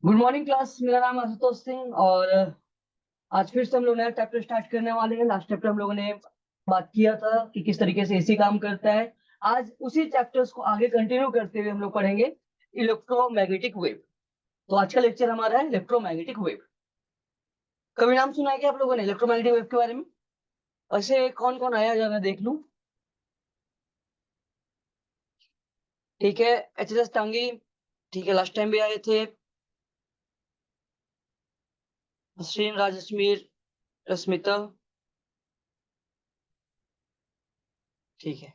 Good morning class. मेरा नाम है आशुतोष सिंह और आज फिर से हम लोग नया चैप्टर स्टार्ट करने वाले हैं। लास्ट चैप्टर हम लोगों ने बात किया था कि किस तरीके से एसी काम करता है। आज उसी चैप्टर्स को आगे कंटिन्यू करते हुए हम लोग पढ़ेंगे इलेक्ट्रोमैग्नेटिक वेव। तो आज का लेक्चर हमारा है इलेक्ट्रोमैग्नेटिक वेव। कभी नाम सुना है क्या आप लोगों ने इलेक्ट्रोमैग्नेटिक वेव के बारे में? वैसे कौन कौन आया जरा मैं देख लूं। ठीक है, एच एस टांगी। ठीक है, लास्ट टाइम भी आए थे। श्रीन, राजश्मीर, रश्मिता। ठीक है।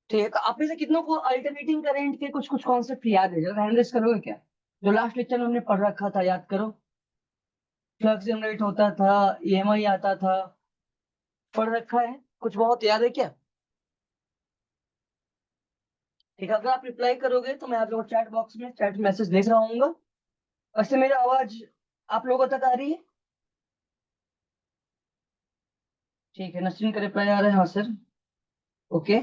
ठीक है, तो आप में से कितनों को अल्टरनेटिंग करंट के कुछ कुछ कॉन्सेप्ट याद है? जरा हैंड रेस करोगे क्या? जो लास्ट लेक्चर में हमने पढ़ रखा था, याद करो। फ्लक्स जनरेट होता था, ईएमआई आता था, पढ़ रखा है। कुछ बहुत याद है क्या? ठीक है, अगर आप रिप्लाई करोगे तो मैं आप लोगों को चैट बॉक्स में चैट मैसेज देख रहा हूँ। वैसे मेरी आवाज आप लोगों तक आ रही है? ठीक है, नसरीन का रिप्लाई आ रहा है, हाँ सर। ओके।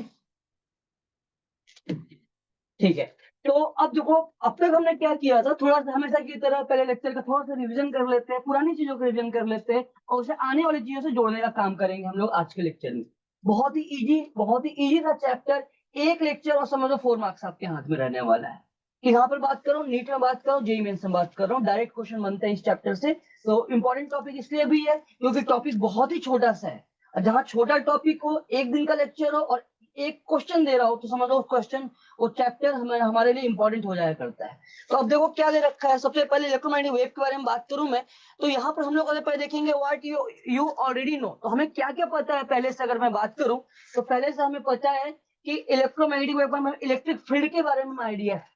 ठीक है। तो अब देखो, अब तक हमने क्या किया था, थोड़ा सा हमेशा की तरह पहले लेक्चर का थोड़ा सा रिवीजन कर लेते हैं, पुरानी चीजों का रिवीजन कर लेते हैं और उसे आने वाली चीजों से जोड़ने का काम करेंगे हम लोग आज के लेक्चर में। बहुत ही इजी था चैप्टर। एक लेक्चर और समझो 4 मार्क्स आपके हाथ में रहने वाला है। कि यहाँ पर बात करो, नीट में बात करो, जेईई मेंस में बात कर रहा हूँ, डायरेक्ट क्वेश्चन बनते हैं इस चैप्टर से। तो इंपॉर्टेंट टॉपिक इसलिए भी है क्योंकि टॉपिक बहुत ही छोटा सा है। और जहाँ छोटा टॉपिक हो, एक दिन का लेक्चर हो और एक क्वेश्चन दे रहा हो, तो समझो उस क्वेश्चन, वो चैप्टर हमारे लिए इंपॉर्टेंट हो जाया करता है। तो अब देखो क्या दे रखा है। सबसे पहले इलेक्ट्रोमैग्नेटिक वेव के बारे में बात करूं मैं, तो यहाँ पर हम लोग अगर पहले देखेंगे what you you already know, तो हमें क्या क्या पता है पहले से। अगर मैं बात करूं तो पहले से हमें पता है कि इलेक्ट्रोमैग्नेटिक वेव पर हमें इलेक्ट्रिक फील्ड के बारे में आइडिया है।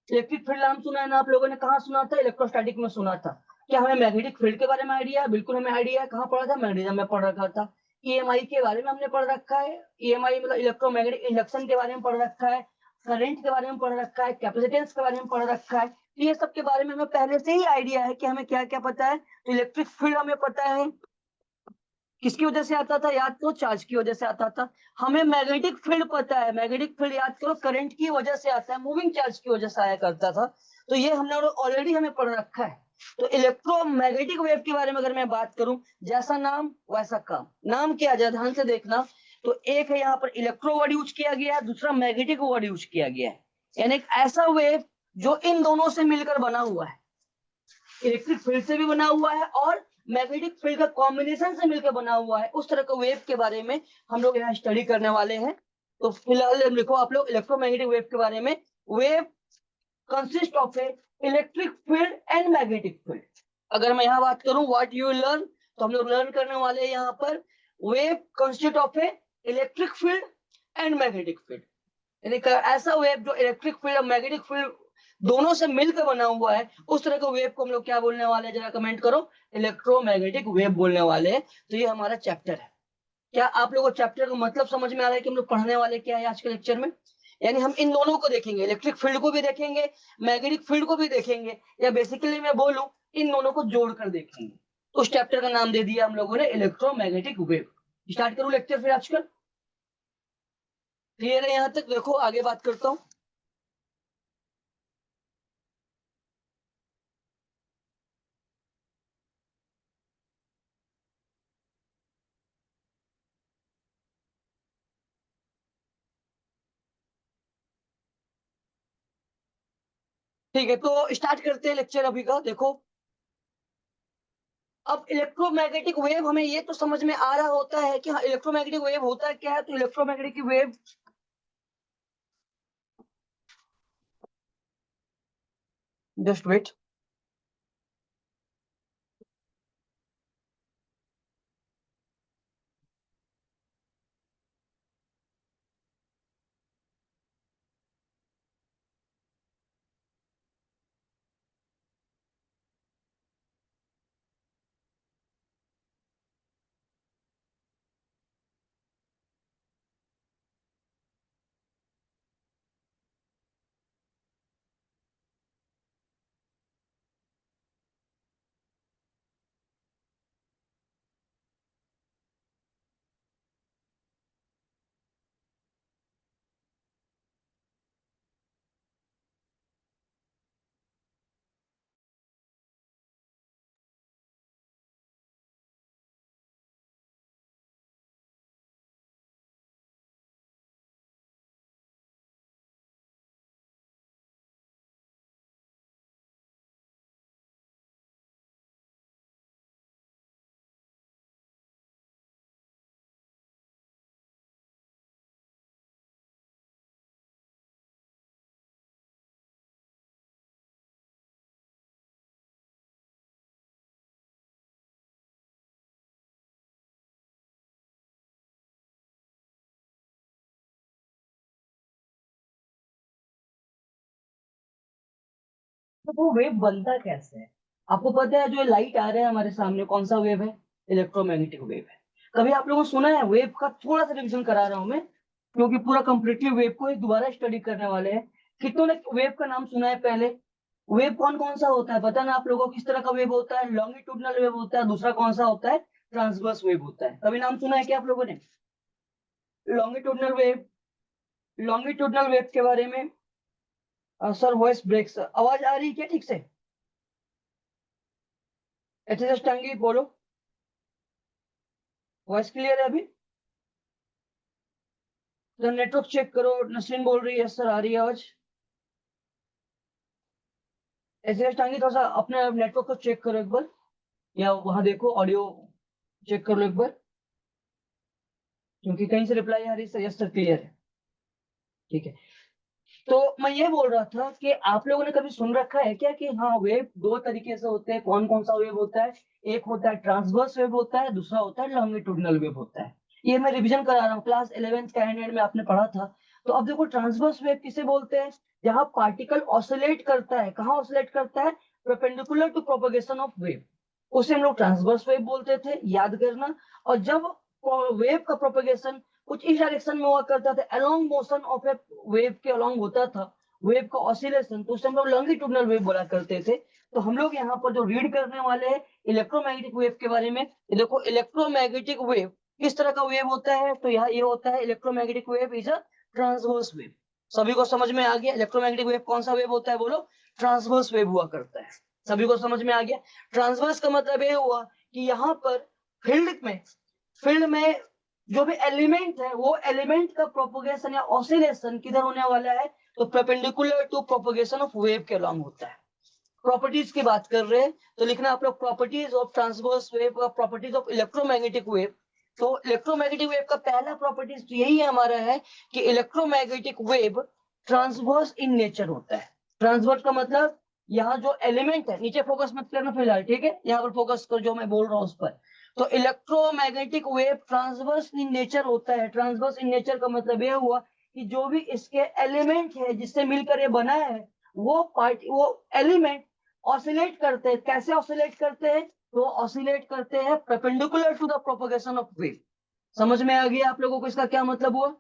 इलेक्ट्रिक फील्ड नाम सुना है ना आप लोगों ने? कहाँ सुना था? इलेक्ट्रोस्टैटिक में सुना था। क्या हमें मैग्नेटिक फील्ड के बारे में आइडिया है? बिल्कुल हमें आइडिया है। कहाँ पढ़ा था? मैग्नेटिज्म में पढ़ रखा था। ईएमआई के बारे में हमने पढ़ रखा है। ईएमआई मतलब इलेक्ट्रोमैग्नेटिक इंडक्शन के बारे में पढ़ रखा है। करंट के बारे में पढ़ रखा है। कैपेसिटेंस के बारे में पढ़ रखा है। तो ये सब के बारे में हमें पहले से ही आइडिया है कि हमें क्या क्या पता है। तो इलेक्ट्रिक फील्ड हमें पता है किसकी वजह से आता था, याद करो, चार्ज की वजह से आता था। हमें मैग्नेटिक फील्ड पता है, मैग्नेटिक फील्ड याद करो, करंट की वजह से आता है, मूविंग चार्ज की वजह से आया करता था। तो ये हमने ऑलरेडी हमें पढ़ रखा है। तो इलेक्ट्रोमैग्नेटिक वेव के बारे में अगर मैं बात करूं, जैसा नाम वैसा काम। नाम क्या है, ध्यान से देखना। तो एक है यहाँ पर इलेक्ट्रो वर्ड यूज किया गया है, दूसरा मैग्नेटिक वर्ड यूज किया गया है। यानी एक ऐसा वेव जो इन दोनों से मिलकर बना हुआ है, इलेक्ट्रिक फील्ड से भी बना हुआ है और मैग्नेटिक फील्ड का कॉम्बिनेशन से मिलकर बना हुआ है, उस तरह का वेव के बारे में हम लोग यहाँ स्टडी करने वाले हैं। तो फिलहाल लिखो आप लोग इलेक्ट्रोमैग्नेटिक वेव के बारे में। Wave consist of A electric field and magnetic field. अगर मैं यहाँ बात करूं व्हाट यू लर्न, तो हम लोग लर्न करने वाले हैं यहाँ पर wave consist of A electric field and magnetic field. यानी ऐसा वेव जो इलेक्ट्रिक फील्ड और मैग्नेटिक फील्ड दोनों से मिलकर बना हुआ है, उस तरह के वेव को हम लोग क्या बोलने वाले हैं, जरा कमेंट करो। इलेक्ट्रोमैग्नेटिक वेव बोलने वाले हैं। तो ये हमारा चैप्टर है। क्या आप लोगों को चैप्टर का मतलब समझ में आ रहा है कि हम लोग पढ़ने वाले क्या है आज के लेक्चर में? यानी हम इन दोनों को देखेंगे, इलेक्ट्रिक फील्ड को भी देखेंगे, मैग्नेटिक फील्ड को भी देखेंगे, या बेसिकली मैं बोलूं इन दोनों को जोड़कर देखेंगे। तो उस चैप्टर का नाम दे दिया हम लोगों ने इलेक्ट्रोमैग्नेटिक वेव। स्टार्ट करूं लेक्चर फिर आजकल? क्लियर है यहाँ तक? देखो आगे बात करता हूँ। ठीक है, तो स्टार्ट करते हैं लेक्चर अभी का। देखो, अब इलेक्ट्रोमैग्नेटिक वेव, हमें ये तो समझ में आ रहा होता है कि हाँ इलेक्ट्रोमैग्नेटिक वेव होता है क्या है। तो इलेक्ट्रोमैग्नेटिक वेव, जस्ट वेट। तो वो वेव बनता कैसे है? आपको पता है जो लाइट आ रहा है हमारे सामने कौन सा वेव है? इलेक्ट्रोमैग्नेटिक वेव है। कभी आप लोगों ने सुना है? वेव का थोड़ा सा रिविजन करा रहा हूं मैं, क्योंकि पूरा कंप्लीटली वेव को ही दोबारा स्टडी करने वाले हैं। कितनों ने वेव का नाम सुना है पहले? वेव कौन कौन सा होता है पता ना आप लोगों को? किस तरह का वेव होता है? लॉन्गिट्यूडनल वेव होता है, दूसरा कौन सा होता है? ट्रांसवर्स वेव होता है। कभी नाम सुना है क्या आप लोगों ने? लॉन्गिट्यूडनल वेव, लॉन्गिट्यूडनल वेव के बारे में सर वॉइस ब्रेक्स, आवाज आ रही है क्या ठीक से? एचएस टांगी बोलो, वॉइस क्लियर है अभी? तो नेटवर्क चेक करो। नसरीन बोल रही है सर आ रही है आवाज। एचएस टांगी थोड़ा सा अपने नेटवर्क को चेक करो एक बार, या वहां देखो ऑडियो चेक कर लो एक बार, क्योंकि कहीं से रिप्लाई आ रही है। सर यस सर क्लियर है, ठीक है। तो मैं ये बोल रहा था कि आप लोगों ने कभी सुन रखा है क्या कि हाँ वेव दो तरीके से होते हैं? कौन कौन सा वेव होता है? एक होता है ट्रांसवर्स वेव होता है, दूसरा होता है लॉन्गिट्यूडनल वेव होता है। ये मैं रिवीजन करा रहा हूँ, क्लास 11th स्टैंडर्ड में आपने पढ़ा था। तो अब देखो ट्रांसवर्स वेव किसे बोलते हैं? जहां पार्टिकल ऑसिलेट करता है। कहाँ ऑसिलेट करता है? Perpendicular to propagation of wave, उसे हम लोग ट्रांसवर्स वेव बोलते थे, याद करना। और जब वेव का प्रोपगेशन कुछ इस डायरेक्शन में हुआ करता था, along motion of A wave के अलोंग होता था, वेव का ऑसिलेशन, तो उसे हम लोग लॉन्गिट्यूडनल वेव बोला करते थे। तो हम लोग यहाँ पर जो रीड करने वाले हैं इलेक्ट्रोमैग्नेटिक वेव के बारे में, ये देखो इलेक्ट्रोमैग्नेटिक वेव किस तरह का वेव होता है? तो यहाँ ये होता है electromagnetic wave is a transverse wave. सभी को समझ में आ गया? इलेक्ट्रोमैग्नेटिक वेव कौन सा वेव होता है बोलो? ट्रांसवर्स वेव हुआ करता है। सभी को समझ में आ गया? ट्रांसवर्स का मतलब ये हुआ कि यहाँ पर फील्ड में जो भी एलिमेंट है वो एलिमेंट का प्रोपोगेशन या ऑसिलेशन किधर होने वाला है? तो perpendicular to propagation of wave के अलॉन्ग होता है। प्रॉपर्टीज की बात कर रहे हैं तो लिखना आप लोग प्रॉपर्टीज ऑफ ट्रांसवर्स वेव और प्रॉपर्टीज ऑफ इलेक्ट्रोमैग्नेटिक वेव। तो इलेक्ट्रोमैग्नेटिक वेव का पहला प्रॉपर्टीज तो यही है हमारा है कि electromagnetic wave transverse in nature होता है। ट्रांसवर्स का मतलब यहाँ जो एलिमेंट है, नीचे फोकस मत करना फिलहाल, ठीक है? यहाँ पर फोकस कर जो मैं बोल रहा हूँ उस पर। तो electromagnetic wave transverse in nature होता है। ट्रांसवर्स इन नेचर का मतलब यह हुआ कि जो भी इसके एलिमेंट है जिससे मिलकर ये बना है, वो एलिमेंट ऑसिलेट करते हैं। कैसे ऑसिलेट करते हैं? तो ऑसिलेट करते हैं perpendicular to the propagation of wave. समझ में आ गया आप लोगों को इसका क्या मतलब हुआ?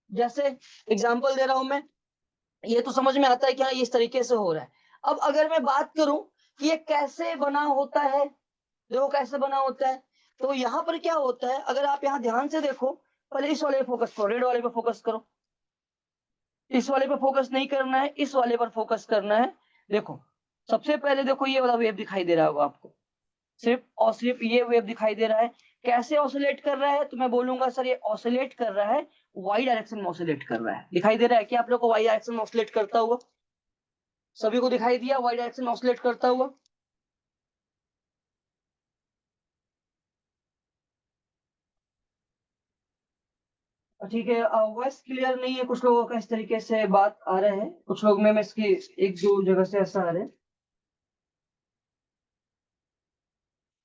जैसे एग्जांपल दे रहा हूं मैं, ये तो समझ में आता है कि हाँ इस तरीके से हो रहा है। अब अगर मैं बात करूं कि ये कैसे बना होता है, देखो कैसे बना होता है। तो यहाँ पर क्या होता है, अगर आप यहाँ ध्यान से देखो, पहले इस वाले पे फोकस करो, रेड वाले पे फोकस करो। इस वाले पे फोकस नहीं करना है, इस वाले पर फोकस करना है। देखो सबसे पहले देखो ये वाला वेव दिखाई दे रहा होगा आपको, सिर्फ और सिर्फ ये वेव दिखाई दे रहा है। कैसे ऑसिलेट कर रहा है? तो मैं बोलूंगा सर ये ऑसिलेट कर रहा है वाई डायरेक्शन में ऑसिलेट कर रहा है। दिखाई दे रहा है क्या आप लोग को वाई डायरेक्शन में ऑसिलेट करता हुआ? सभी को दिखाई दिया वाई डायरेक्शन में ऑसिलेट करता हुआ? ठीक है, वॉइस क्लियर नहीं है कुछ लोगों का, इस तरीके से बात आ रहा है कुछ लोग में इसकी एक दो जगह से ऐसा आ रहा है।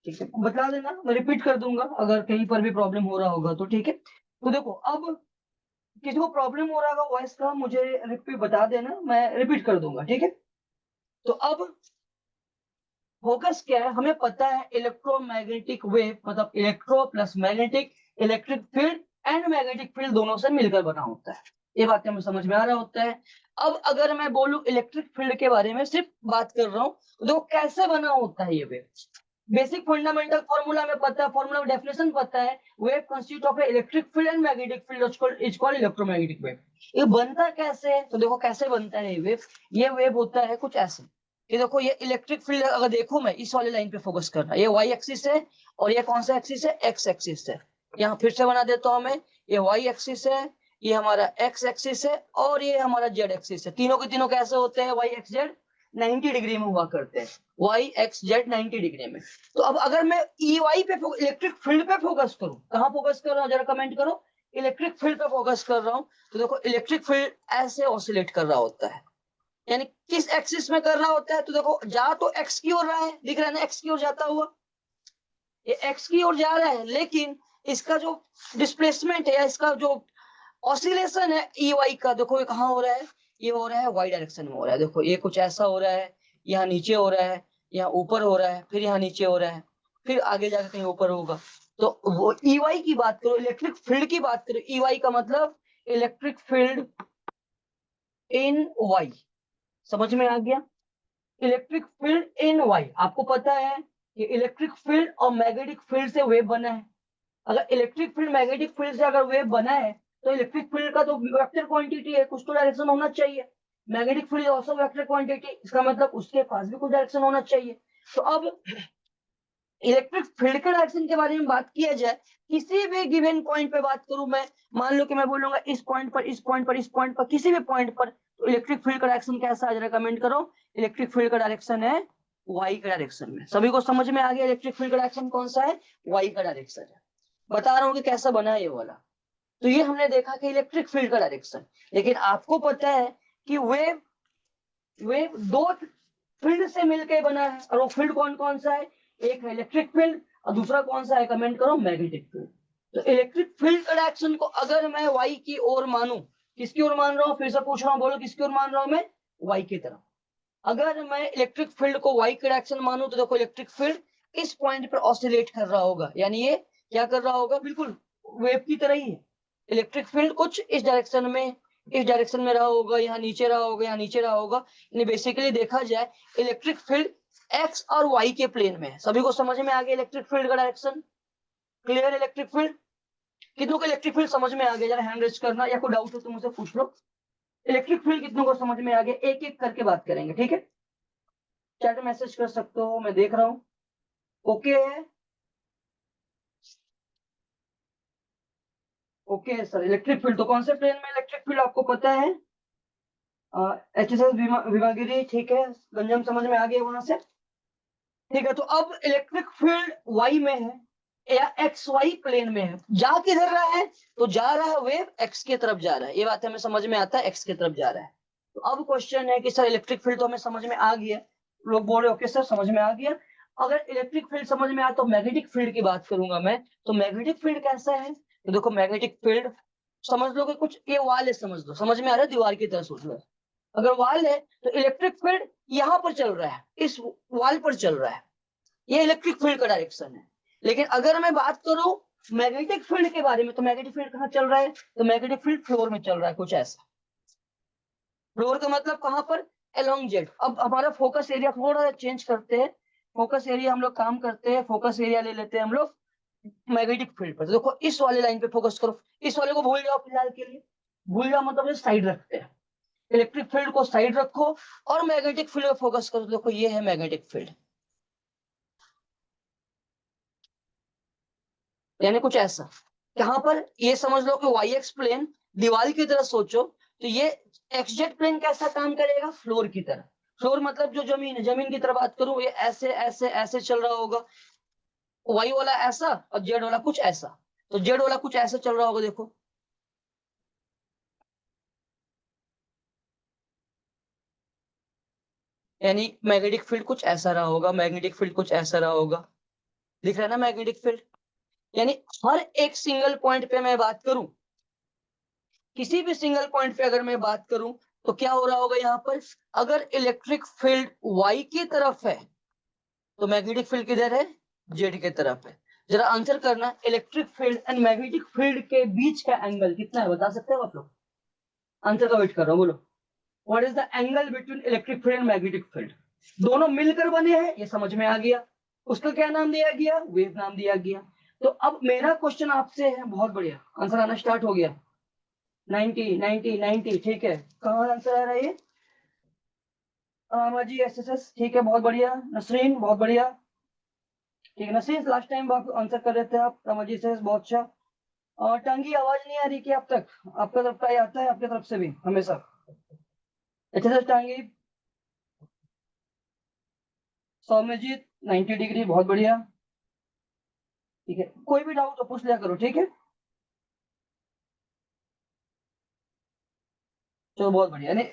ठीक है, बता देना, मैं रिपीट कर दूंगा अगर कहीं पर भी प्रॉब्लम हो रहा होगा तो, ठीक है? तो देखो अब किसी को प्रॉब्लम हो रहा होगा वॉइस का, मुझे रिपीट बता देना, मैं रिपीट कर दूंगा, ठीक है? तो अब फोकस क्या है, हमें पता है इलेक्ट्रोमैग्नेटिक वेव मतलब electro plus magnetic, electric field and magnetic field दोनों से मिलकर बना होता है। ये बात हमें समझ में आ रहा होता है। अब अगर मैं बोलूं इलेक्ट्रिक फील्ड के बारे में सिर्फ बात कर रहा हूं, तो देखो कैसे बना होता है ये वेव। बेसिक फंडामेंटल फॉर्मूला में पता है, फॉर्मूला डेफिनेशन पता है, wave constitute of electric field and magnetic field is called electromagnetic wave. ये बनता कैसे है? तो देखो कैसे बनता है ये वेव। ये वेव होता है कुछ ऐसे, ये देखो ये इलेक्ट्रिक फील्ड, अगर देखो मैं इस वाले लाइन पे फोकस करना, ये वाई एक्सिस है और ये कौन सा एक्सिस है? एक्स एक्सिस है। यहाँ फिर से बना देता हूं मैं, ये वाई एक्सिस है, ये हमारा एक्स एक्सिस है और ये हमारा जेड एक्सिस है। तीनों के तीनों कैसे होते हैं? वाई एक्स जेड 90 डिग्री में हुआ करते हैं, वाई एक्स जेड 90 डिग्री में। तो अब अगर मैं ई वाई पे इलेक्ट्रिक फील्ड पे फोकस करूं, कहाँ फोकस कर रहा हूँ जरा कमेंट करो। इलेक्ट्रिक फील्ड पे फोकस कर रहा हूँ, तो देखो इलेक्ट्रिक फील्ड ऐसे ऑसिलेट कर रहा होता है। यानी किस एक्सिस में कर रहा होता है? तो देखो जा तो एक्स की ओर रहा है, दिख रहा है ना एक्स की ओर जाता हुआ, ये एक्स की ओर जा रहा है, लेकिन इसका जो डिस्प्लेसमेंट है या इसका जो ऑसिलेशन है ई वाई का, देखो ये कहाँ हो रहा है? ये हो रहा है वाई डायरेक्शन में हो रहा है। देखो ये कुछ ऐसा हो रहा है, यहाँ नीचे हो रहा है, यहाँ ऊपर हो रहा है, फिर यहाँ नीचे हो रहा है, फिर आगे जाकर कहीं ऊपर होगा। तो वो EY की बात करो, इलेक्ट्रिक फील्ड की बात करो, EY का मतलब इलेक्ट्रिक फील्ड इन वाई। समझ में आ गया? Electric field in Y. आपको पता है कि इलेक्ट्रिक फील्ड और मैग्नेटिक फील्ड से वेव बना है। अगर इलेक्ट्रिक फील्ड मैग्नेटिक फील्ड से अगर वेव बना है तो इलेक्ट्रिक फील्ड का तो वेक्टर क्वांटिटी है, कुछ तो डायरेक्शन होना चाहिए। Magnetic field also vector quantity, इसका मतलब उसके पास भी कुछ डायरेक्शन होना चाहिए। तो अब इलेक्ट्रिक फील्ड के डायरेक्शन के बारे में बात किया जाए, किसी भी गिवन पॉइंट पे बात करूं मैं, मान लो कि मैं बोलूंगा इस पॉइंट पर, इस पॉइंट पर, इस पॉइंट पर, किसी भी पॉइंट पर, तो इलेक्ट्रिक फील्ड का डायरेक्शन कैसा है जरा कमेंट करो। इलेक्ट्रिक फील्ड का डायरेक्शन है वाई का डायरेक्शन में। सभी को समझ में आ गया इलेक्ट्रिक फील्ड का डायरेक्शन कौन सा है? वाई का डायरेक्शन है। बता रहा हूँ कि कैसा बना है ये वाला। तो ये हमने देखा कि इलेक्ट्रिक फील्ड का डायरेक्शन। लेकिन आपको पता है कि वेव वेव दो फील्ड से मिलकर बना है, और वो फील्ड कौन कौन सा है? एक है इलेक्ट्रिक फील्ड और दूसरा कौन सा है? कमेंट करो, मैग्नेटिक फील्ड। तो इलेक्ट्रिक फील्ड का डायरेक्शन को अगर मैं वाई की ओर मानूं, किसकी ओर मान रहा हूं? फिर से पूछ रहा हूं, बोलो किसकी ओर मान रहा हूं मैं? वाई की तरफ। अगर मैं इलेक्ट्रिक फील्ड को वाई के डायरेक्शन मानूं तो देखो इलेक्ट्रिक फील्ड इस पॉइंट पर ऑसिलेट कर रहा होगा, यानी ये क्या कर रहा होगा? बिल्कुल वेव की तरह ही है। इलेक्ट्रिक फील्ड कुछ इस डायरेक्शन में रहा होगा, यहाँ नीचे रहा होगा, यहाँ नीचे रहा होगा। यानी बेसिकली देखा जाए इलेक्ट्रिक फील्ड एक्स और वाई के प्लेन में है। सभी को समझ में आ गया इलेक्ट्रिक फील्ड का डायरेक्शन? क्लियर? इलेक्ट्रिक फील्ड कितनों को इलेक्ट्रिक फील्ड समझ में आ गया? जरा हैंड रेज करना, या कोई डाउट हो तो मुझसे पूछ लो। इलेक्ट्रिक फील्ड कितनों को समझ में आ गया? एक एक करके बात करेंगे, ठीक है? चैट मैसेज कर सकते हो, मैं देख रहा हूँ। ओके है, ओके सर। इलेक्ट्रिक फील्ड तो कौन से प्लेन में इलेक्ट्रिक फील्ड आपको पता है? HSS विभागिरी, ठीक है, गंजम समझ में आ गया वहां से। ठीक है, तो अब इलेक्ट्रिक फील्ड वाई में है या एक्स वाई प्लेन में है, जा किधर रहा है? तो जा रहा है वेव एक्स की तरफ जा रहा है, ये बात हमें समझ में आता है, एक्स की तरफ जा रहा है। तो अब क्वेश्चन है कि सर इलेक्ट्रिक फील्ड तो हमें समझ में आ गया, लोग बोल रहे ओके सर समझ में आ गया। अगर इलेक्ट्रिक फील्ड समझ में आया तो मैग्नेटिक फील्ड की बात करूंगा मैं। तो मैग्नेटिक फील्ड कैसा है? तो देखो मैग्नेटिक फील्ड समझ लो कि कुछ ये वाल है, समझ लो, समझ में आ रहा है? दीवार की तरह सोच लो। अगर वाल है तो इलेक्ट्रिक फील्ड यहाँ पर चल रहा है, इस वाल पर चल रहा है, ये इलेक्ट्रिक फील्ड का डायरेक्शन है। लेकिन अगर मैं बात करूं मैग्नेटिक फील्ड के बारे में, तो मैग्नेटिक फील्ड कहाँ चल रहा है? तो मैग्नेटिक फील्ड फ्लोर में चल रहा है, कुछ ऐसा। फ्लोर का मतलब कहां पर? Along Z. अब हमारा फोकस एरिया थोड़ा सा चेंज करते हैं। फोकस एरिया हम लोग काम करते हैं, फोकस एरिया ले लेते हैं हम लोग मैग्नेटिक फील्ड पर। तो देखो इस वाले लाइन पे फोकस करो, इस वाले को भूल जाओ फिलहाल के लिए। भूल जाओ मतलब साइड रखते हैं, इलेक्ट्रिक फील्ड को साइड रखो और मैग्नेटिक फील्ड पे फोकस करो। देखो ये है मैग्नेटिक फील्ड, यानी कुछ ऐसा। यहाँ पर ये समझ लो कि वाई एक्स प्लेन दीवार की तरह सोचो, तो ये एक्स जेड प्लेन कैसा काम करेगा? फ्लोर की तरह। फ्लोर मतलब जो जमीन है, जमीन की तरह बात करूं, ये ऐसे ऐसे ऐसे चल रहा होगा, वाई वाला ऐसा और जेड वाला कुछ ऐसा। तो जेड वाला कुछ ऐसा चल रहा होगा, देखो। यानी मैग्नेटिक फील्ड कुछ ऐसा रहा होगा, मैग्नेटिक फील्ड कुछ ऐसा रहा होगा। दिख रहा है ना मैग्नेटिक फील्ड? यानी हर एक सिंगल पॉइंट पे मैं बात करूं, किसी भी सिंगल पॉइंट पे अगर मैं बात करूं, तो क्या हो रहा होगा यहाँ पर? अगर इलेक्ट्रिक फील्ड वाई की तरफ है तो मैग्नेटिक फील्ड किधर है? जेड की तरफ है। जरा आंसर करना, electric field and magnetic field के बीच का एंगल कितना है, बता सकते हो आप लोग? आंसर का वेट कर रहा हूँ, बोलो। What is the angle between electric field and magnetic field? दोनों मिलकर बने हैं, ये समझ में आ गया। उसका क्या नाम दिया गया? वेव नाम दिया गया। तो अब मेरा क्वेश्चन आपसे है, बहुत बढ़िया, आंसर आना स्टार्ट हो गया। 90 90 90, ठीक है। कहाँ आंसर आ रहा है ये? जी SSS, ठीक है, बहुत बढ़िया। नसरीन, बहुत बढ़िया, ठीक है। नसरीन लास्ट टाइम आंसर कर रहे थे आप। जी SSS, बहुत अच्छा। और टांगी आवाज नहीं आ रही कि अब तक? आपका तरफ का ही आता है, आपकी तरफ से भी हमेशा? SSS टांगी। सौम्यजीत 90 डिग्री, बहुत बढ़िया, ठीक है। कोई भी डाउट तो पूछ लिया करो, ठीक है? चलो बहुत बढ़िया। यानी